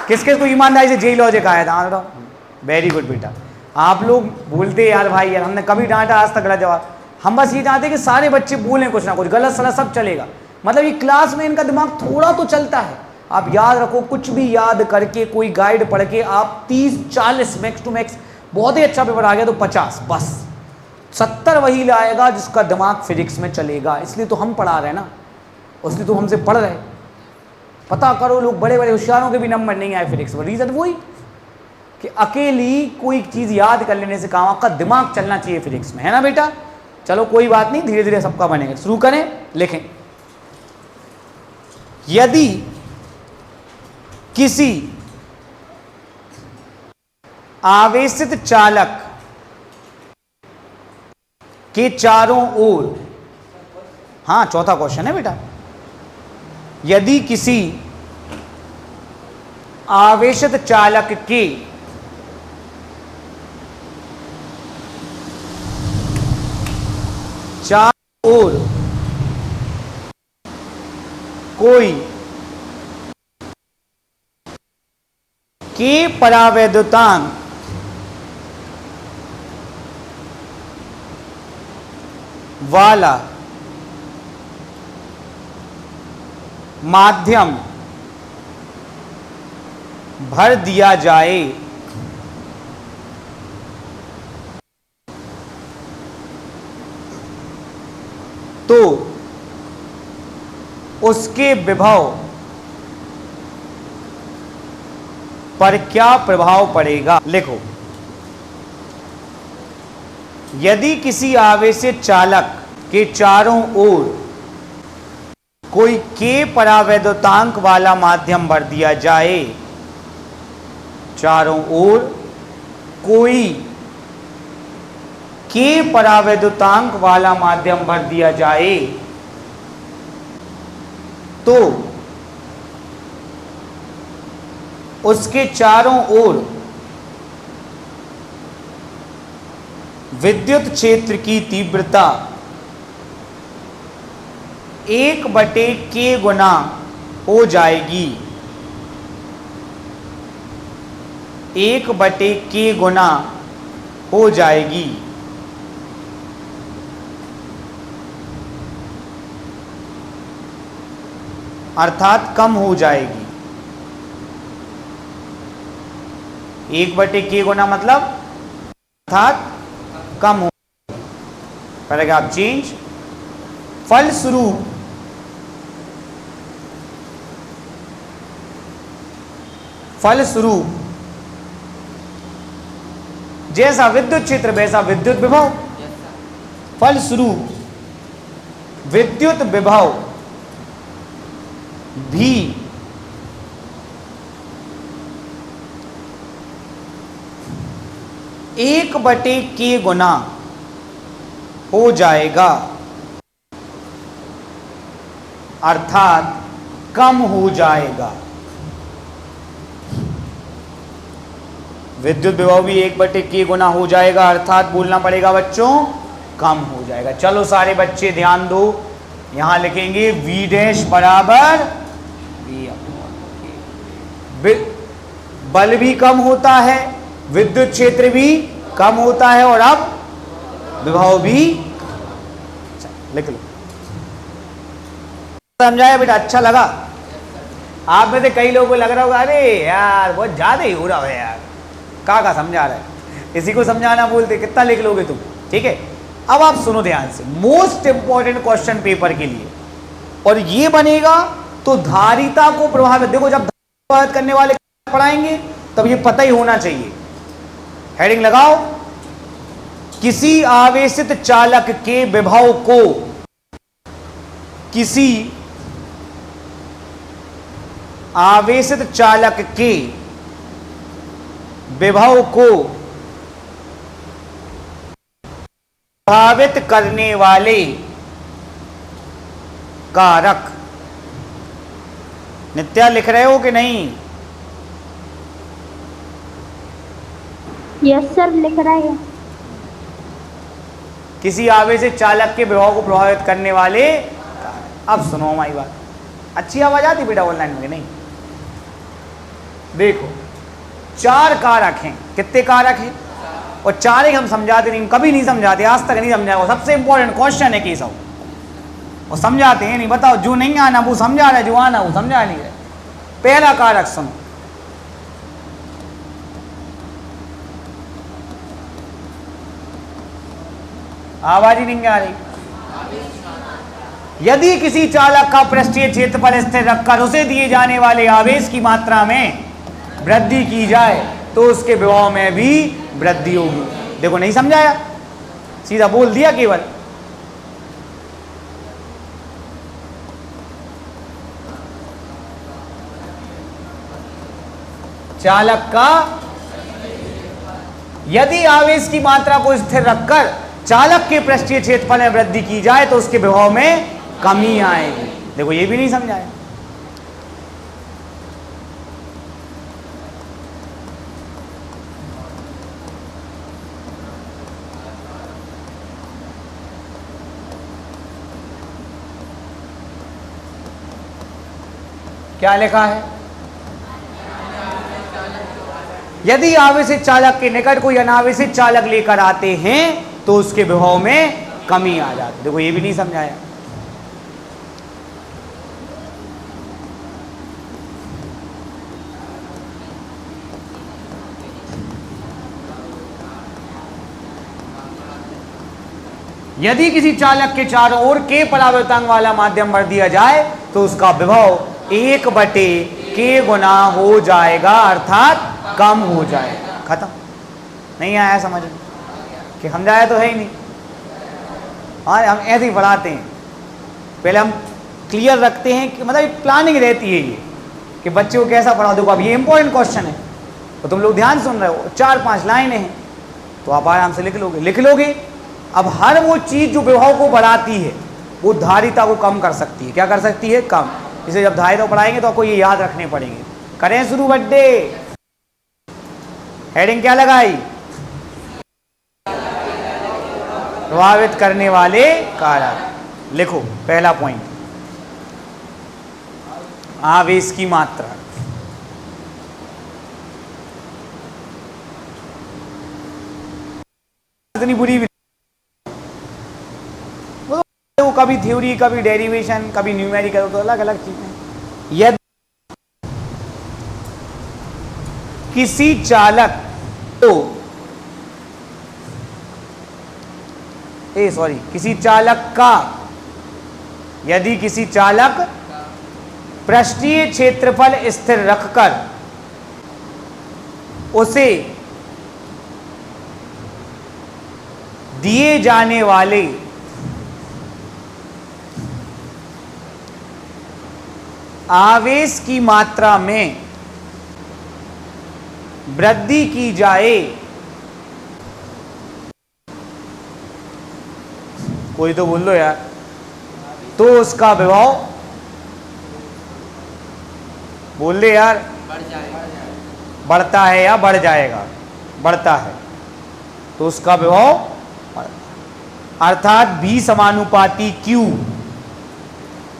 किस किस को ईमानदारी से जेई लॉजिक आया था, वेरी गुड बेटा। आप लोग बोलते यार भाई यार हमने कभी डांटा आज तक गलत जवाब, हम बस ये चाहते हैं कि सारे बच्चे बोलें कुछ ना कुछ, गलत सलत सब चलेगा, मतलब ये क्लास में इनका दिमाग थोड़ा तो चलता है। आप याद रखो, कुछ भी याद करके कोई गाइड पढ़ के आप 30-40 मैक्स टू मैक्स, बहुत ही अच्छा पेपर आ गया तो 50, बस 70 वही लाएगा जिसका दिमाग फिजिक्स में चलेगा। इसलिए तो हम पढ़ा रहे हैं ना, इसलिए तो हमसे पढ़ रहे। पता करो लोग बड़े बड़े होशियारों के भी नंबर नहीं आए फिजिक्स में, रीजन वही कि अकेली कोई चीज याद कर लेने से काम, आपका दिमाग चलना चाहिए फिजिक्स में, है ना बेटा। चलो कोई बात नहीं, धीरे धीरे सबका बनेगा। शुरू करें, लिखें। यदि किसी आवेशित चालक के चारों ओर, हाँ चौथा क्वेश्चन है बेटा, यदि किसी आवेशित चालक के चारों ओर कोई के परावैद्युतांक वाला माध्यम भर दिया जाए तो उसके विभव पर क्या प्रभाव पड़ेगा। लिखो, यदि किसी आवेशित चालक के चारों ओर कोई के परावैद्युतांक वाला माध्यम भर दिया जाए, चारों ओर कोई के परावैद्युतांक वाला माध्यम भर दिया जाए तो उसके चारों ओर विद्युत क्षेत्र की तीव्रता 1/k गुना हो जाएगी, 1/k गुना हो जाएगी। अर्थात कम हो जाएगी। 1/k गुना मतलब अर्थात कम हो, पैराग्राफ चेंज। फलस्वरूप जैसा विद्युत क्षेत्र वैसा विद्युत विभव, फलस्वरूप विद्युत विभव भी 1/k गुना हो जाएगा, अर्थात कम हो जाएगा। विद्युत विभव भी 1/k गुना हो जाएगा, अर्थात बोलना पड़ेगा बच्चों कम हो जाएगा। चलो सारे बच्चे ध्यान दो, यहां लिखेंगे V' बराबर बल भी कम होता है, विद्युत क्षेत्र भी कम होता है, और अब विभव भी। लिख लो, समझाया बेटा, अच्छा लगा? आप में से कई लोगों को लग रहा होगा अरे यार बहुत ज्यादा ही हो रहा है यार, का समझा रहा है, इसी को समझाना बोलते, कितना लिख लोगे तुम। ठीक है, अब आप सुनो ध्यान से, मोस्ट इंपॉर्टेंट क्वेश्चन पेपर के लिए, और ये बनेगा तो धारिता को प्रभावित, देखो जब प्रभावित करने वाले पढ़ाएंगे तब ये पता ही होना चाहिए। हेडिंग लगाओ, किसी आवेशित चालक के विभव को किसी आवेशित चालक के विभव को प्रभावित करने वाले कारक। नित्या लिख रहे हो कि नहीं? यस सर, लिख रहा है। किसी आवेश से चालक के विभव को प्रभावित करने वाले। अब सुनो हमारी बात, अच्छी आवाज आती बेटा ऑनलाइन में नहीं? देखो 4 कारक हैं। कितने कारक हैं? और 4 ही हम समझाते नहीं, कभी नहीं समझाते, आज तक नहीं समझाया। वो सबसे इंपॉर्टेंट क्वेश्चन है केशव, वो समझाते हैं नहीं। बताओ, जो नहीं आना वो समझा रहे, जो आना वो समझा नहीं रहे। पहला कारक सुनो, आवाज ही नहीं आ रही। यदि किसी चालक का पृष्ठीय क्षेत्रफल स्थिर रखकर उसे दिए जाने वाले आवेश की मात्रा में वृद्धि की जाए तो उसके विभव में भी वृद्धि होगी। देखो नहीं समझाया, सीधा बोल दिया केवल। चालक का यदि आवेश की मात्रा को स्थिर रखकर चालक के पृष्ठीय क्षेत्रफल में वृद्धि की जाए तो उसके विभव में कमी आएगी। देखो ये भी नहीं समझाया। क्या लिखा है? यदि आवेशित चालक के निकट कोई अनावेशित चालक लेकर आते हैं तो उसके विभव में कमी आ जाती। देखो ये भी नहीं समझाया। यदि किसी चालक के चारों ओर के परावर्तांक वाला माध्यम भर दिया जाए तो उसका विभव 1/k गुना हो जाएगा, अर्थात कम हो जाएगा। खत्म। नहीं आया समझ में? कि समझाया तो है ही नहीं। और हम ऐसे ही पढ़ाते हैं, पहले हम क्लियर रखते हैं कि मतलब प्लानिंग रहती है ये कि बच्चे को कैसा पढ़ाओ। देखो अब ये इंपॉर्टेंट क्वेश्चन है तो तुम लोग ध्यान सुन रहे हो, 4-5 लाइनें हैं तो आप आराम से लिख लोगे। अब हर वो चीज़ जो विभव को बढ़ाती है वो धारिता को कम कर सकती है। क्या कर सकती है? कम। इसे जब धारिता को बढ़ाएंगे तो आपको ये याद रखने पड़ेंगे। करें शुरू बड्डे। हेडिंग क्या लगाई? प्रभावित करने वाले कारक। लिखो पहला पॉइंट, आवेश की मात्रा। इतनी बुरी भी वो कभी थ्योरी, कभी डेरिवेशन, कभी न्यूमेरिकल, तो अलग अलग चीजें। यदि किसी चालक को किसी चालक का, यदि किसी चालक पृष्ठीय क्षेत्रफल स्थिर रखकर उसे दिए जाने वाले आवेश की मात्रा में वृद्धि की जाए, कोई तो बोल लो यार, तो उसका विभव, बोल दे यार, बढ़ता है या बढ़ जाएगा? बढ़ता है तो उसका विभव अर्थात V समानुपाती Q।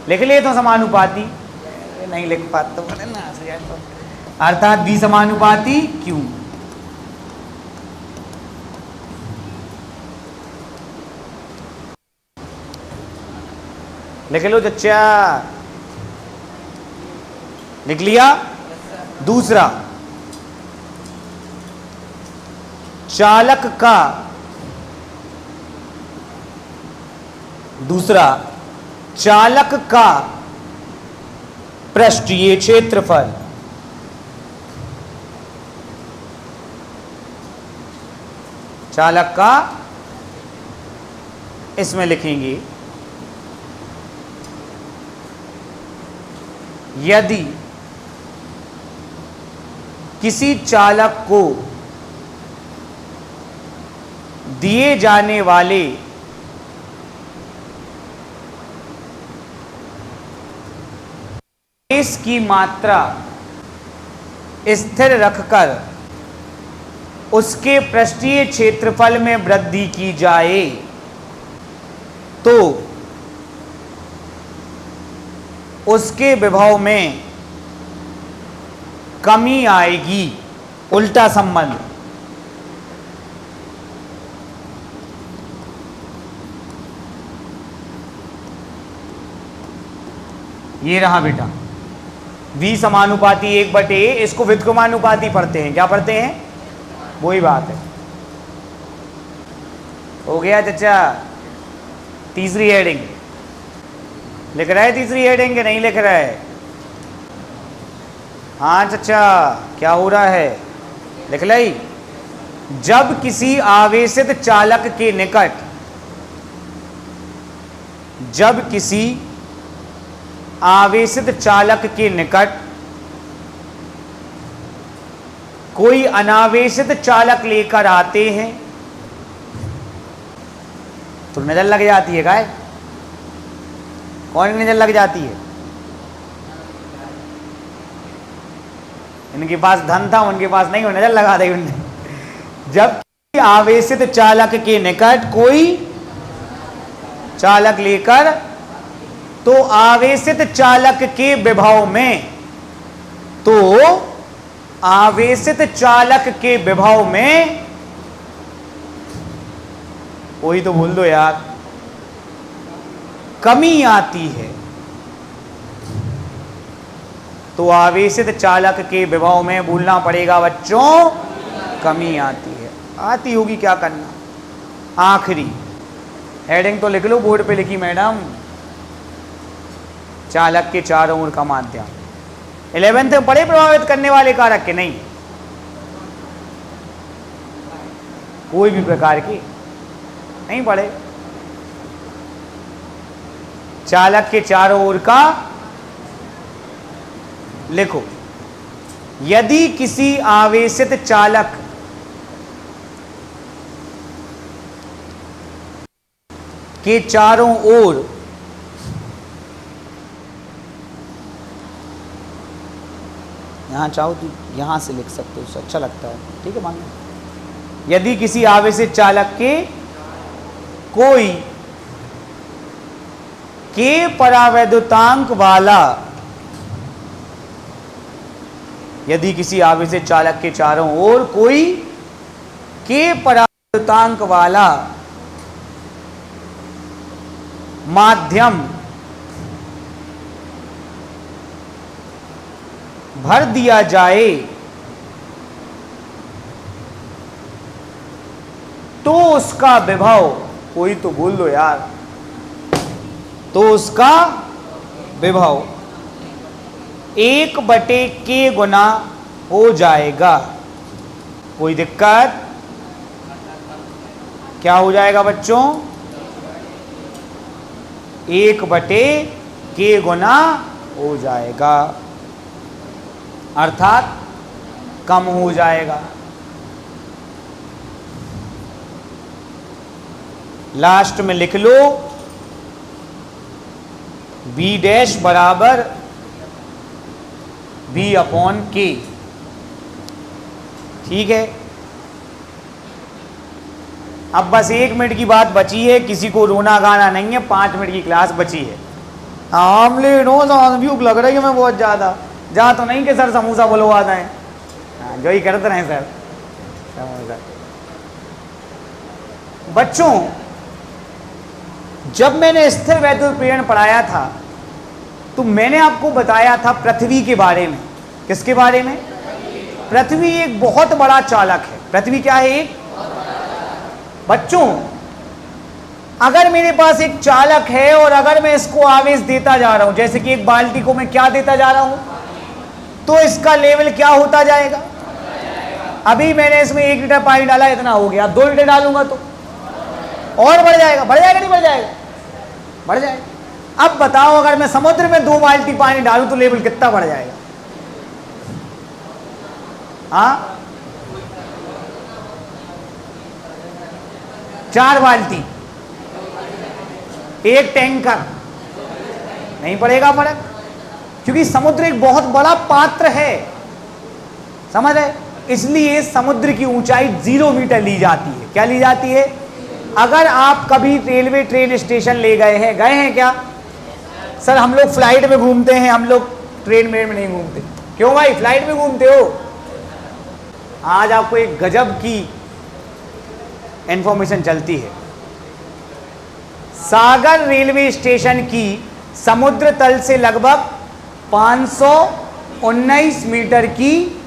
लिख ले तो समानुपाती, नहीं लिख पाते तो ना, अर्थात V समानुपाती Q। लिख लो चच्चा, लिख लिया। दूसरा, चालक का, चालक का पृष्ठीय क्षेत्रफल, चालक का, इसमें लिखेंगे यदि किसी चालक को दिए जाने वाले आवेश की मात्रा स्थिर रखकर उसके पृष्ठीय क्षेत्रफल में वृद्धि की जाए तो उसके विभव में कमी आएगी। उल्टा संबंध, ये रहा बेटा, V समानुपाती 1/a, इसको व्युत्क्रमानुपाती पढ़ते हैं। क्या पढ़ते हैं? वही बात है। हो गया चचा? तीसरी हेडिंग लिख रहा है? तीसरी हेडिंग के नहीं लिख रहा है? हाँ चचा, क्या हो रहा है? लिख लाई। जब किसी आवेशित चालक के निकट, जब किसी आवेशित चालक के निकट कोई अनावेशित चालक लेकर आते हैं तो नजर लग जाती है। काय कौन की नजर लग जाती है? इनके पास धन था, उनके पास नहीं, नजर लगा दी उनने। जब आवेशित चालक के निकट कोई चालक लेकर, तो आवेशित चालक के विभव में, तो आवेशित चालक के विभव में, वही तो बोल दो यार, कमी आती है। तो आवेशित चालक के विभव में भूलना पड़ेगा बच्चों, कमी आती है। आती होगी, क्या करना। आखिरी हेडिंग तो लिख लो, बोर्ड पे लिखी मैडम, चालक के चारों ओर का माध्यम। 11th में बड़े प्रभावित करने वाले कारक के नहीं, कोई भी प्रकार की नहीं पढ़े। चालक के चारों ओर का लिखो। यदि किसी आवेशित चालक के चारों ओर यहां चाहो तो यहां से लिख सकते हो, अच्छा लगता है, ठीक है मान लो। यदि किसी आवेशित चालक के कोई के परावैद्युतांक वाला, यदि किसी आवेशित चालक के चारों ओर कोई के परावैद्युतांक वाला माध्यम भर दिया जाए तो उसका विभव, कोई तो बोल दो यार, तो उसका विभव 1/k गुना हो जाएगा। कोई दिक्कत? क्या हो जाएगा बच्चों? 1/k गुना हो जाएगा, अर्थात कम हो जाएगा। लास्ट में लिख लो B' बराबर B/K, ठीक है। अब बस 1 मिनट की बात बची है, किसी को रोना गाना नहीं है, 5 मिनट की क्लास बची है। आमलेट हो तो भूख लग रही है मैं बहुत ज़्यादा, जा तो नहीं कि सर समोसा बुलवा दें। हाँ, जो ही करते रहे सर। बच्चों, जब मैंने स्थिर वैद्युत प्रेरण पढ़ाया था तो मैंने आपको बताया था पृथ्वी के बारे में। किसके बारे में? पृथ्वी एक बहुत बड़ा चालक है। पृथ्वी क्या है? एक बच्चों, अगर मेरे पास एक चालक है और अगर मैं इसको आवेश देता जा रहा हूं, जैसे कि एक बाल्टी को मैं क्या देता जा रहा हूं, तो इसका लेवल क्या होता जाएगा? अभी मैंने इसमें 1 लीटर पानी डाला, इतना हो गया। 2 लीटर डालूंगा तो और बढ़ जाएगा। बढ़ जाएगा नहीं बढ़ जाएगा? बढ़ जाएगा। अब बताओ, अगर मैं समुद्र में 2 बाल्टी पानी डालूं तो लेवल कितना बढ़ जाएगा? हाँ, 4 बाल्टी, 1 टैंकर, नहीं पड़ेगा फर्क, क्योंकि समुद्र एक बहुत बड़ा पात्र है। समझ रहे? इसलिए समुद्र की ऊंचाई 0 मीटर ली जाती है। क्या ली जाती है? अगर आप कभी रेलवे ट्रेन स्टेशन गए हैं क्या? सर हम लोग फ्लाइट में घूमते हैं, हम लोग ट्रेन में नहीं घूमते। क्यों भाई, फ्लाइट में घूमते हो? आज आपको एक गजब की इंफॉर्मेशन चलती है। सागर रेलवे स्टेशन की समुद्र तल से लगभग 519 मीटर की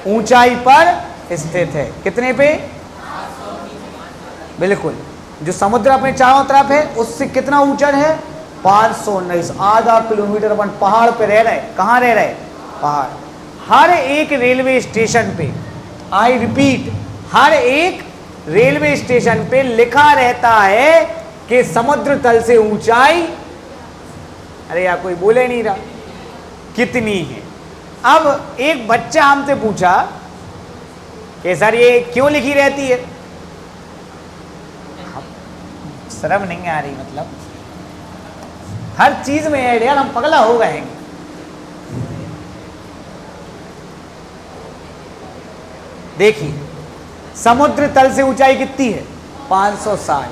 ऊंचाई पर स्थित है। कितने पे? बिल्कुल, जो समुद्र अपने चारों तरफ है उससे कितना ऊंचा है? 519, आधा किलोमीटर। अपन पहाड़ पे रह रहे। कहाँ रह रहे? पहाड़। हर एक रेलवे स्टेशन पे, आई रिपीट, हर एक रेलवे स्टेशन पे लिखा रहता है कि समुद्र तल से ऊंचाई, अरे यार कोई बोले नहीं रहा, कितनी है। अब एक बच्चा हमसे पूछा कि सर ये क्यों लिखी रहती है? शर्म नहीं आ रही? मतलब हर चीज में ऐड यार, हम पगला हो गए हैं। देखिए समुद्र तल से ऊंचाई कितनी है? 560।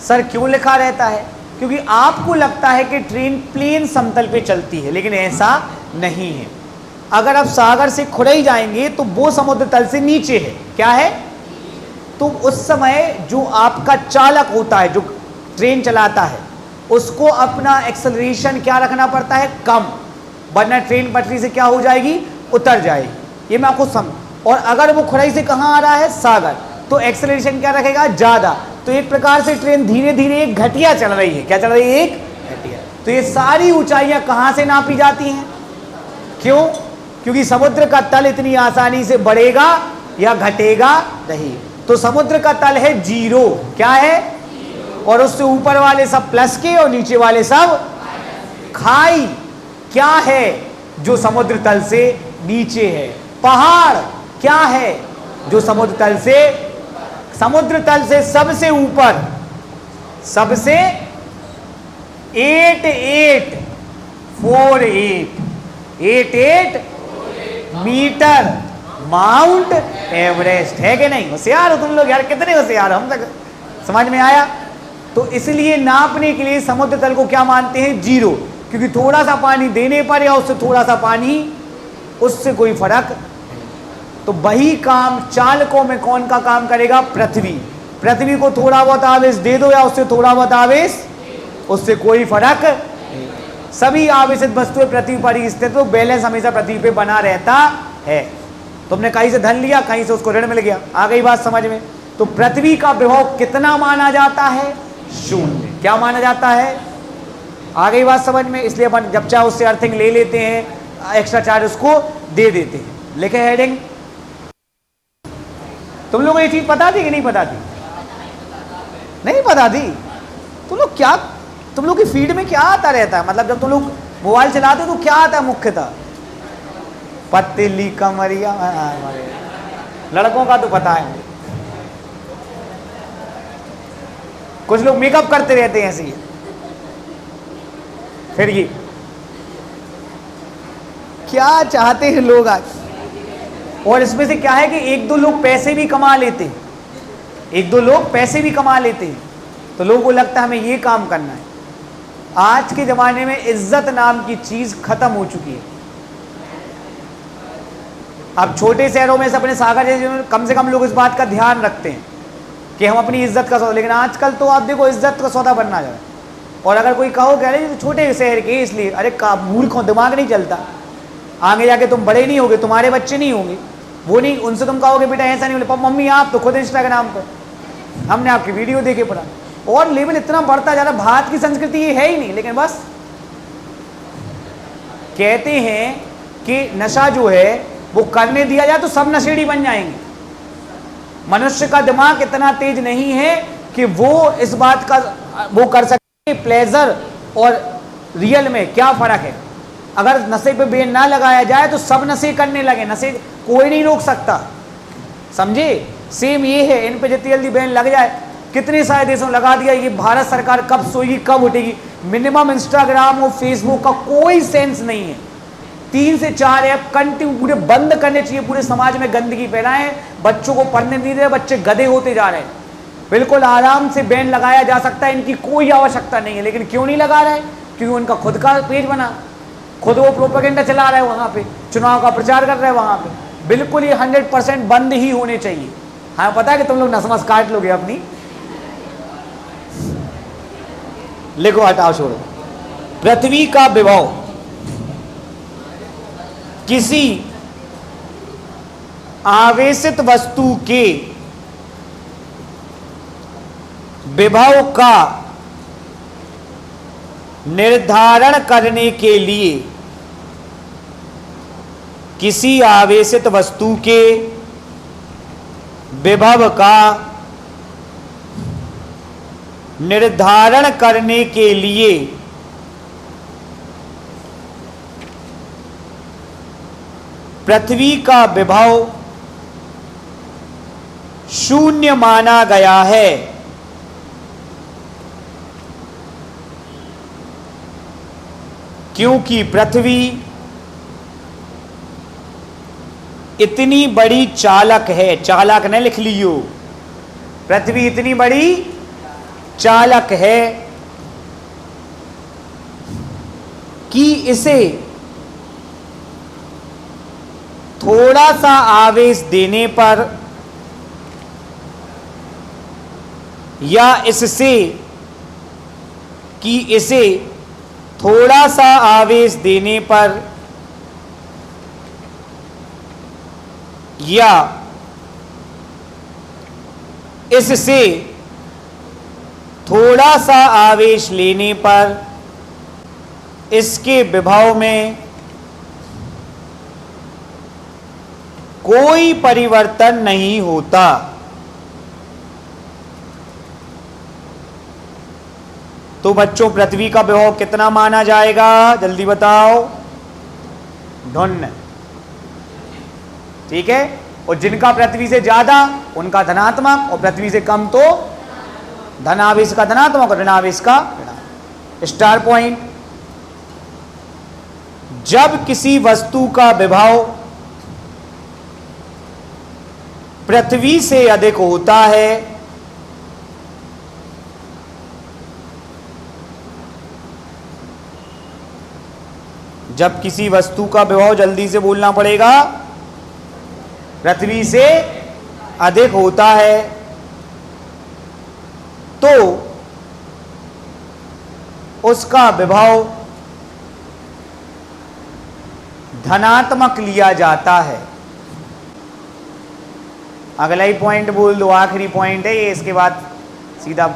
सर क्यों लिखा रहता है? क्योंकि आपको लगता है कि ट्रेन प्लेन समतल पे चलती है, लेकिन ऐसा नहीं है। अगर आप सागर से खुरई जाएंगे तो वो समुद्र तल से नीचे है। क्या है? तो उस समय जो आपका चालक होता है, जो ट्रेन चलाता है, उसको अपना एक्सेलरेशन क्या रखना पड़ता है? कम, वरना ट्रेन पटरी से क्या हो जाएगी? उतर जाएगी। ये मैं आपको समझ। और अगर वो खुरई से कहाँ आ रहा है? सागर, तो एक्सेलरेशन क्या रखेगा? ज़्यादा। तो एक प्रकार से ट्रेन धीरे धीरे एक घटिया चल रही है। क्या चल रही है? एक घटिया। तो ये सारी ऊंचाइयां कहाँ से नापी जाती हैं? क्यों? क्योंकि समुद्र का तल इतनी आसानी से बढ़ेगा या घटेगा नहीं। तो समुद्र का तल है 0। क्या है? और उससे ऊपर वाले सब प्लस के और नीचे वाले सब खाई। क्या है जो समुद्र तल से नीचे है? पहाड़। क्या है जो समुद्र तल से सबसे ऊपर, सबसे 88 मीटर माउंट एवरेस्ट है कि नहीं? होशियार हो तुम लोग यार, कितने होशियार हो, हम तक समझ में आया। तो इसलिए नापने के लिए समुद्र तल को क्या मानते हैं? 0, क्योंकि थोड़ा सा पानी देने पर या उससे थोड़ा सा पानी, उससे कोई फर्क। तो वही काम चालकों में कौन का काम करेगा? पृथ्वी। पृथ्वी को थोड़ा बहुत आवेश दे दो या उससे थोड़ा बहुत आवेश, उससे कोई फर्क नहीं। सभी आवेशित वस्तुएं पृथ्वी पर ही स्थित, तो बैलेंस हमेशा पृथ्वी पे बना रहता है। तुमने कहीं से धन लिया, कहीं से उसको ऋण मिल गया। आ गई बात समझ में? तो पृथ्वी का विभव कितना माना जाता है? 0। क्या माना जाता है? आ गई बात समझ में? इसलिए अपन जब चाहे उससे अर्थिंग ले लेते हैं, एक्स्ट्रा चार्ज उसको दे देते हैं। लिखे हेडिंग। तुम लोगों को ये चीज पता थी कि नहीं पता थी? नहीं पता थी? तुम लोग की फीड में क्या आता रहता है? मतलब जब तुम लोग मोबाइल चलाते हो तो क्या आता है मुख्यतः? पतली कमरिया। लड़कों का तो पता है, कुछ लोग मेकअप करते रहते हैं ऐसे ही। फिर ये क्या चाहते हैं लोग आज? और इसमें से क्या है कि 1-2 लोग पैसे भी कमा लेते हैं, 1-2 लोग पैसे भी कमा लेते हैं, तो लोगों को लगता है हमें ये काम करना है। आज के ज़माने में इज्जत नाम की चीज़ खत्म हो चुकी है। अब छोटे शहरों में से अपने सागर जैसे कम से कम लोग इस बात का ध्यान रखते हैं कि हम अपनी इज्जत का सौदा, लेकिन आजकल तो आप देखो इज्जत का सौदा बनना जाए। और अगर कोई कहो कह रहे छोटे शहर के इसलिए, अरे का मूर्ख हो, दिमाग नहीं चलता। आगे जाके तुम बड़े नहीं होगे, तुम्हारे बच्चे नहीं होंगे, वो नहीं, उनसे तुम कहोगे बेटा ऐसा नहीं बोले, मम्मी आप तो खुद इंस्टाग्राम पर हमने आपकी वीडियो देखे पढ़ा। और लेवल इतना बढ़ता जा रहा, भारत की संस्कृति ये है ही नहीं। लेकिन बस कहते हैं कि नशा जो है वो करने दिया जाए तो सब नशेड़ी बन जाएंगे। मनुष्य का दिमाग इतना तेज नहीं है कि वो इस बात का वो कर सके प्लेजर और रियल में क्या फर्क है। अगर नशे पे बैन ना लगाया जाए तो सब नशे करने लगे, नशे कोई नहीं रोक सकता, समझे। सेम ये है, इन पे जितनी जल्दी बैन लग जाए, कितने सारे देशों लगा दिया, ये भारत सरकार कब सोएगी कब उठेगी। मिनिमम इंस्टाग्राम और फेसबुक का कोई सेंस नहीं है, 3 से 4 ऐप कंटिन्यू पूरे बंद करने चाहिए, पूरे समाज में गंदगी फैलाएं, बच्चों को पढ़ने नहीं दे रहे, बच्चे गधे होते जा रहे हैं। बिल्कुल आराम से बैन लगाया जा सकता है, इनकी कोई आवश्यकता नहीं है, लेकिन क्यों नहीं लगा रहे? क्योंकि उनका खुद का पेज बना, खुद वो प्रोपेगेंडा चला रहा है, वहां पे चुनाव का प्रचार कर रहे हैं वहां पे। बिल्कुल ये 100% बंद ही होने चाहिए। हाँ पता है कि तुम लोग नसमस काट लोगे अपनी। लिखो, हटाओ, छोड़ो। पृथ्वी का विभव किसी आवेशित वस्तु के विभव का निर्धारण करने के लिए, किसी आवेशित वस्तु के विभव का निर्धारण करने के लिए पृथ्वी का विभव शून्य माना गया है। क्योंकि पृथ्वी इतनी बड़ी चालक है, चालक ने लिख लियो, पृथ्वी इतनी बड़ी चालक है कि इसे थोड़ा सा आवेश देने पर या इससे कि इसे थोड़ा सा आवेश देने पर या इससे थोड़ा सा आवेश लेने पर इसके विभव में कोई परिवर्तन नहीं होता। तो बच्चों पृथ्वी का विभव कितना माना जाएगा? जल्दी बताओ। धन्य, ठीक है। और जिनका पृथ्वी से ज्यादा उनका धनात्मक, और पृथ्वी से कम तो धनावेश का धनात्मक और ऋणावेश का ऋणात्मक। स्टार पॉइंट, जब किसी वस्तु का विभव पृथ्वी से अधिक होता है जब किसी वस्तु का विभव, जल्दी से बोलना पड़ेगा, पृथ्वी से अधिक होता है तो उसका विभव धनात्मक लिया जाता है। अगला ही पॉइंट बोल दो, आखिरी पॉइंट है ये, इसके बाद सीधा